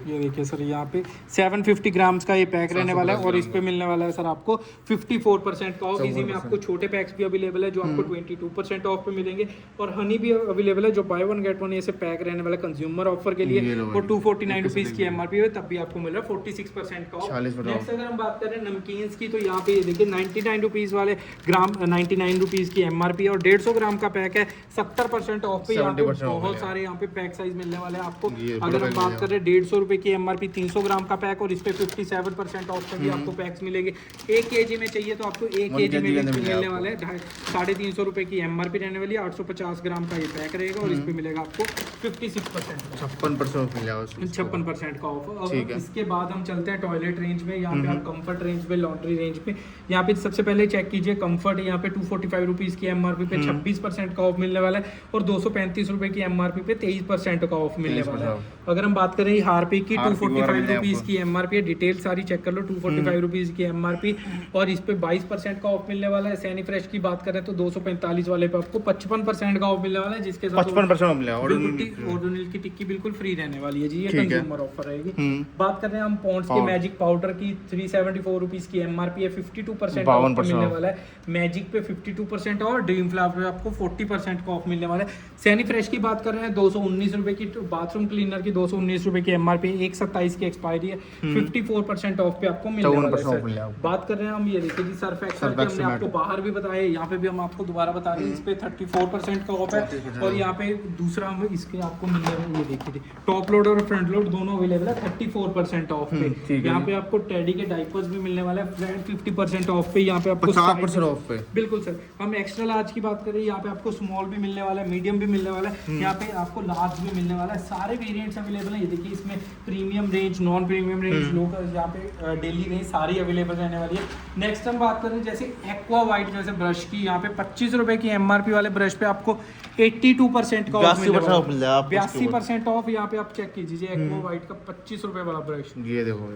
ये देखिए सर, यहाँ पे 750 ग्राम्स का ये पैक रहने वाला है और इस पे मिलने वाला है सर आपको 54% का ऑफ। इसी में आपको छोटे पैक्स भी अवेलेबल है जो आपको 22% ऑफ पे मिलेंगे और हनी भी अवेलेबल है जो बाय वन गेट वन ऐसे पैक रहने वाला कंज्यूमर ऑफर के लिए और 249 रुपीज़ की एमआरपी है, तब भी आपको मिल रहा है 46% का ऑफ। 40% नेक्स्ट अगर हम बात करें नमकीन्स की तो यहाँ पे ये देखिए 99 रुपीज़ वाले ग्राम 99 रुपीज़ की एमआरपी और 150 ग्राम का पैक है 70% ऑफ पे। यहाँ पे 70% ऑफ बहुत सारे यहाँ पे पैक साइज मिलने वाले हैं आपको। ये अगर हम बात करें 150 रुपये की एमआरपी 300 ग्राम का पैक और इस पे 57% ऑफ पे भी आपको पैक्स मिलेंगे। 1 kg में चाहिए तो आपको 1 kg में मिलने वाला है 350 रुपये की एमआरपी रहने वाली है। 850 ग्राम का ये पैक रहेगा और इस पे मिलेगा आपको 56% 56% मिल जाएगा उसमें। 56% का ऑफ। अब इसके बाद हम चलते हैं टॉयलेट रेंज में। यहाँ पे आप कंफर्ट रेंज में, लॉन्ड्री रेंज में, यहाँ पे सबसे पहले चेक कीजिए कंफर्ट यहाँ पे 245 रुपीज़ की एमआरपी पे 26% का ऑफ मिलने वाला है और 235 रुपये की एमआरपी पे 23% का ऑफ मिलने वाला है। अगर हम बात करें हार्पिक की 245 रुपीज़ की एमआरपी है, डिटेल सारी चेक कर लो। 245 रुपीज़ की एमआरपी और इस पे 22% का ऑफ मिलने वाला है। सैनी फ्रेश की बात करें तो 245 वाले पे आपको 55% का ऑफ मिलने वाला है, जिसके साथ 55% मिल जाएगा। ओरिजिनल की टिक्की बिल्कुल फ्री रहने वाली है जी, ये कंज्यूमर ऑफर रहेगी। बात कर रहे हैं हम पॉन्ड्स के मैजिक पाउडर की 374 रुपीज़ की एमआरपी है, 52% ऑफ मिलने वाला है। मैजिक पे 52% और ड्रीम फ्लावर पे आपको 40% का ऑफ मिलने वाला है। सैनी फ्रेश की बात कर रहे हैं 219 रुपये की बाथरूम क्लीनर की 219 रुपये की एमआरपी, 1/27 की एक्सपायरी है, 54% ऑफ पे आपको मिलने वाला है। बात कर रहे हैं हम, ये देखिए जी सर्फ एक्सेल की हमने आपको बाहर भी बताया, यहाँ पे भी हम आपको दोबारा बता रहे हैं, इस पे 34% का ऑफ है और यहाँ पे दूसरा हम इसके आपको मिलने वाला है, ये देखिए टॉप लोड और फ्रंट लोड दोनों अवेलेबल है 34% ऑफ पे। यहाँ पे आपको टेडी के डाइपर्स भी मिलने वाला है फ्लैट 50% ऑफ पे। यहाँ पे आपको 50% ऑफ पे। बिल्कुल सर। हम एक्स्ट्रा लार्ज की बात करें, यहाँ पे आपको स्मॉल भी मिलने वाला है, मीडियम भी मिलने वाला है, यहाँ पे आपको लार्ज भी मिलने वाला है। सारे वेरिएंट्स अवेलेबल है। ये देखिए इसमें premium range, non premium range, local, यहाँ पे डेली रेंज सारी अवेलेबल रहने वाली है। नेक्स्ट हम बात करें जैसे एक्वा वाइट जैसे ब्रश की, यहाँ पे 25 रुपये की एमआरपी वाले ब्रश पे आपको 82% का ऑफ मिल जाएगा, 82% ऑफ। यहाँ पे आप चेक कीजिए एक्वा वाइट का 25 रुपये वाला ब्रश, ये देखो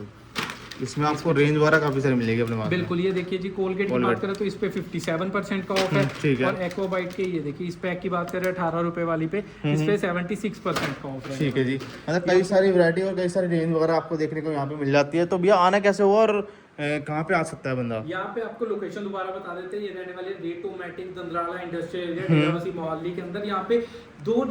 इसमें आपको रेंज वगैरह काफी सारी मिलेगी अपने पास। बिल्कुल, ये देखिए जी कोलगेट की बात करें तो इस पे 57% का ऑफ है और एक्वाबाइट के ये देखिए इस पैक की बात करें 18 रुपए वाली पे, इस पे 76% का ऑफ है। ठीक है जी, मतलब कई सारी वैरायटी और कई सारी रेंज वगैरह आपको देखने को यहाँ पे मिल जाती है। तो भैया आना कैसे हुआ और कहाँ पे आ सकता है बंदा? यहाँ पे आपको लोकेशन दोबारा बता देते हैं, ये रहने वाले रेटोमैटिक दंद्राला इंडस्ट्रियल एरिया डेराबस्सी मोहाली के अंदर। यहाँ पे 2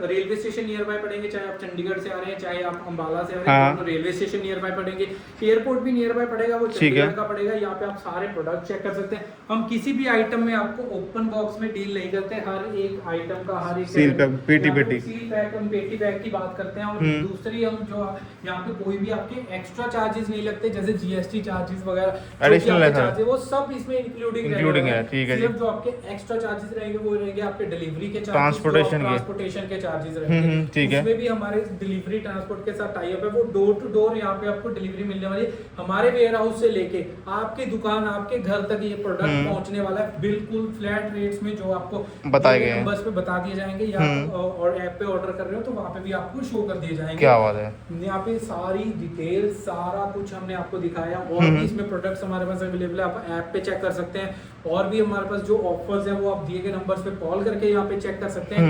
रेलवे स्टेशन नियर बाय पड़ेंगे, चाहे आप चंडीगढ़ से आ रहे हैं चाहे आप अंबाला से आ रहे हैं, दोनों रेलवे स्टेशन नियर बाय पड़ेंगे। एयरपोर्ट भी नियर बाय पड़ेगा, वो चंडीगढ़ का पड़ेगा। यहाँ पे आप सारे प्रोडक्ट चेक कर सकते हैं। हम किसी भी आइटम में आपको ओपन बॉक्स में डील नहीं करते, हर एक आइटम का हर एक सील पैक, पेटी सील पैक, हम पेटी पैक की बात करते हैं। और दूसरी हम जो यहाँ पे कोई भी आपके एक्स्ट्रा चार्जेस नहीं लगते, जैसे जीएसटी चार्जेस वगैरह एडिशनल चार्जेस, वो सब इसमें इंक्लूडिंग है। ठीक है, सिर्फ जो आपके एक्स्ट्रा चार्जेस रहेंगे वो रहेंगे आपके डिलीवरी के चार्जेस, ट्रांसपोर्टेशन के चार्जेस रहेंगे। ठीक है, उसमें भी हमारे डिलीवरी ट्रांसपोर्ट के साथ टाई अप है, वो डोर टू डोर यहाँ पे आपको डिलीवरी मिलने वाली है। हमारे वेयर हाउस से लेके आपकी दुकान, आपके घर तक ये प्रोडक्ट पहुंचने वाला है बिल्कुल फ्लैट रेट्स में, जो आपको बताए गए नंबर्स पे बता दिए जाएंगे, या और ऐप पे ऑर्डर कर रहे हो तो वहाँ पे भी आपको शो कर दिए जाएंगे। क्या बात है, यहाँ पे सारी डिटेल सारा कुछ हमने आपको दिखाया। और भी इसमें प्रोडक्ट्स हमारे पास अवेलेबल है, आप ऐप पे चेक कर सकते हैं। और भी हमारे पास जो ऑफर्स है वो आप दिए गए नंबर्स पे कॉल करके यहाँ पे चेक कर सकते हैं।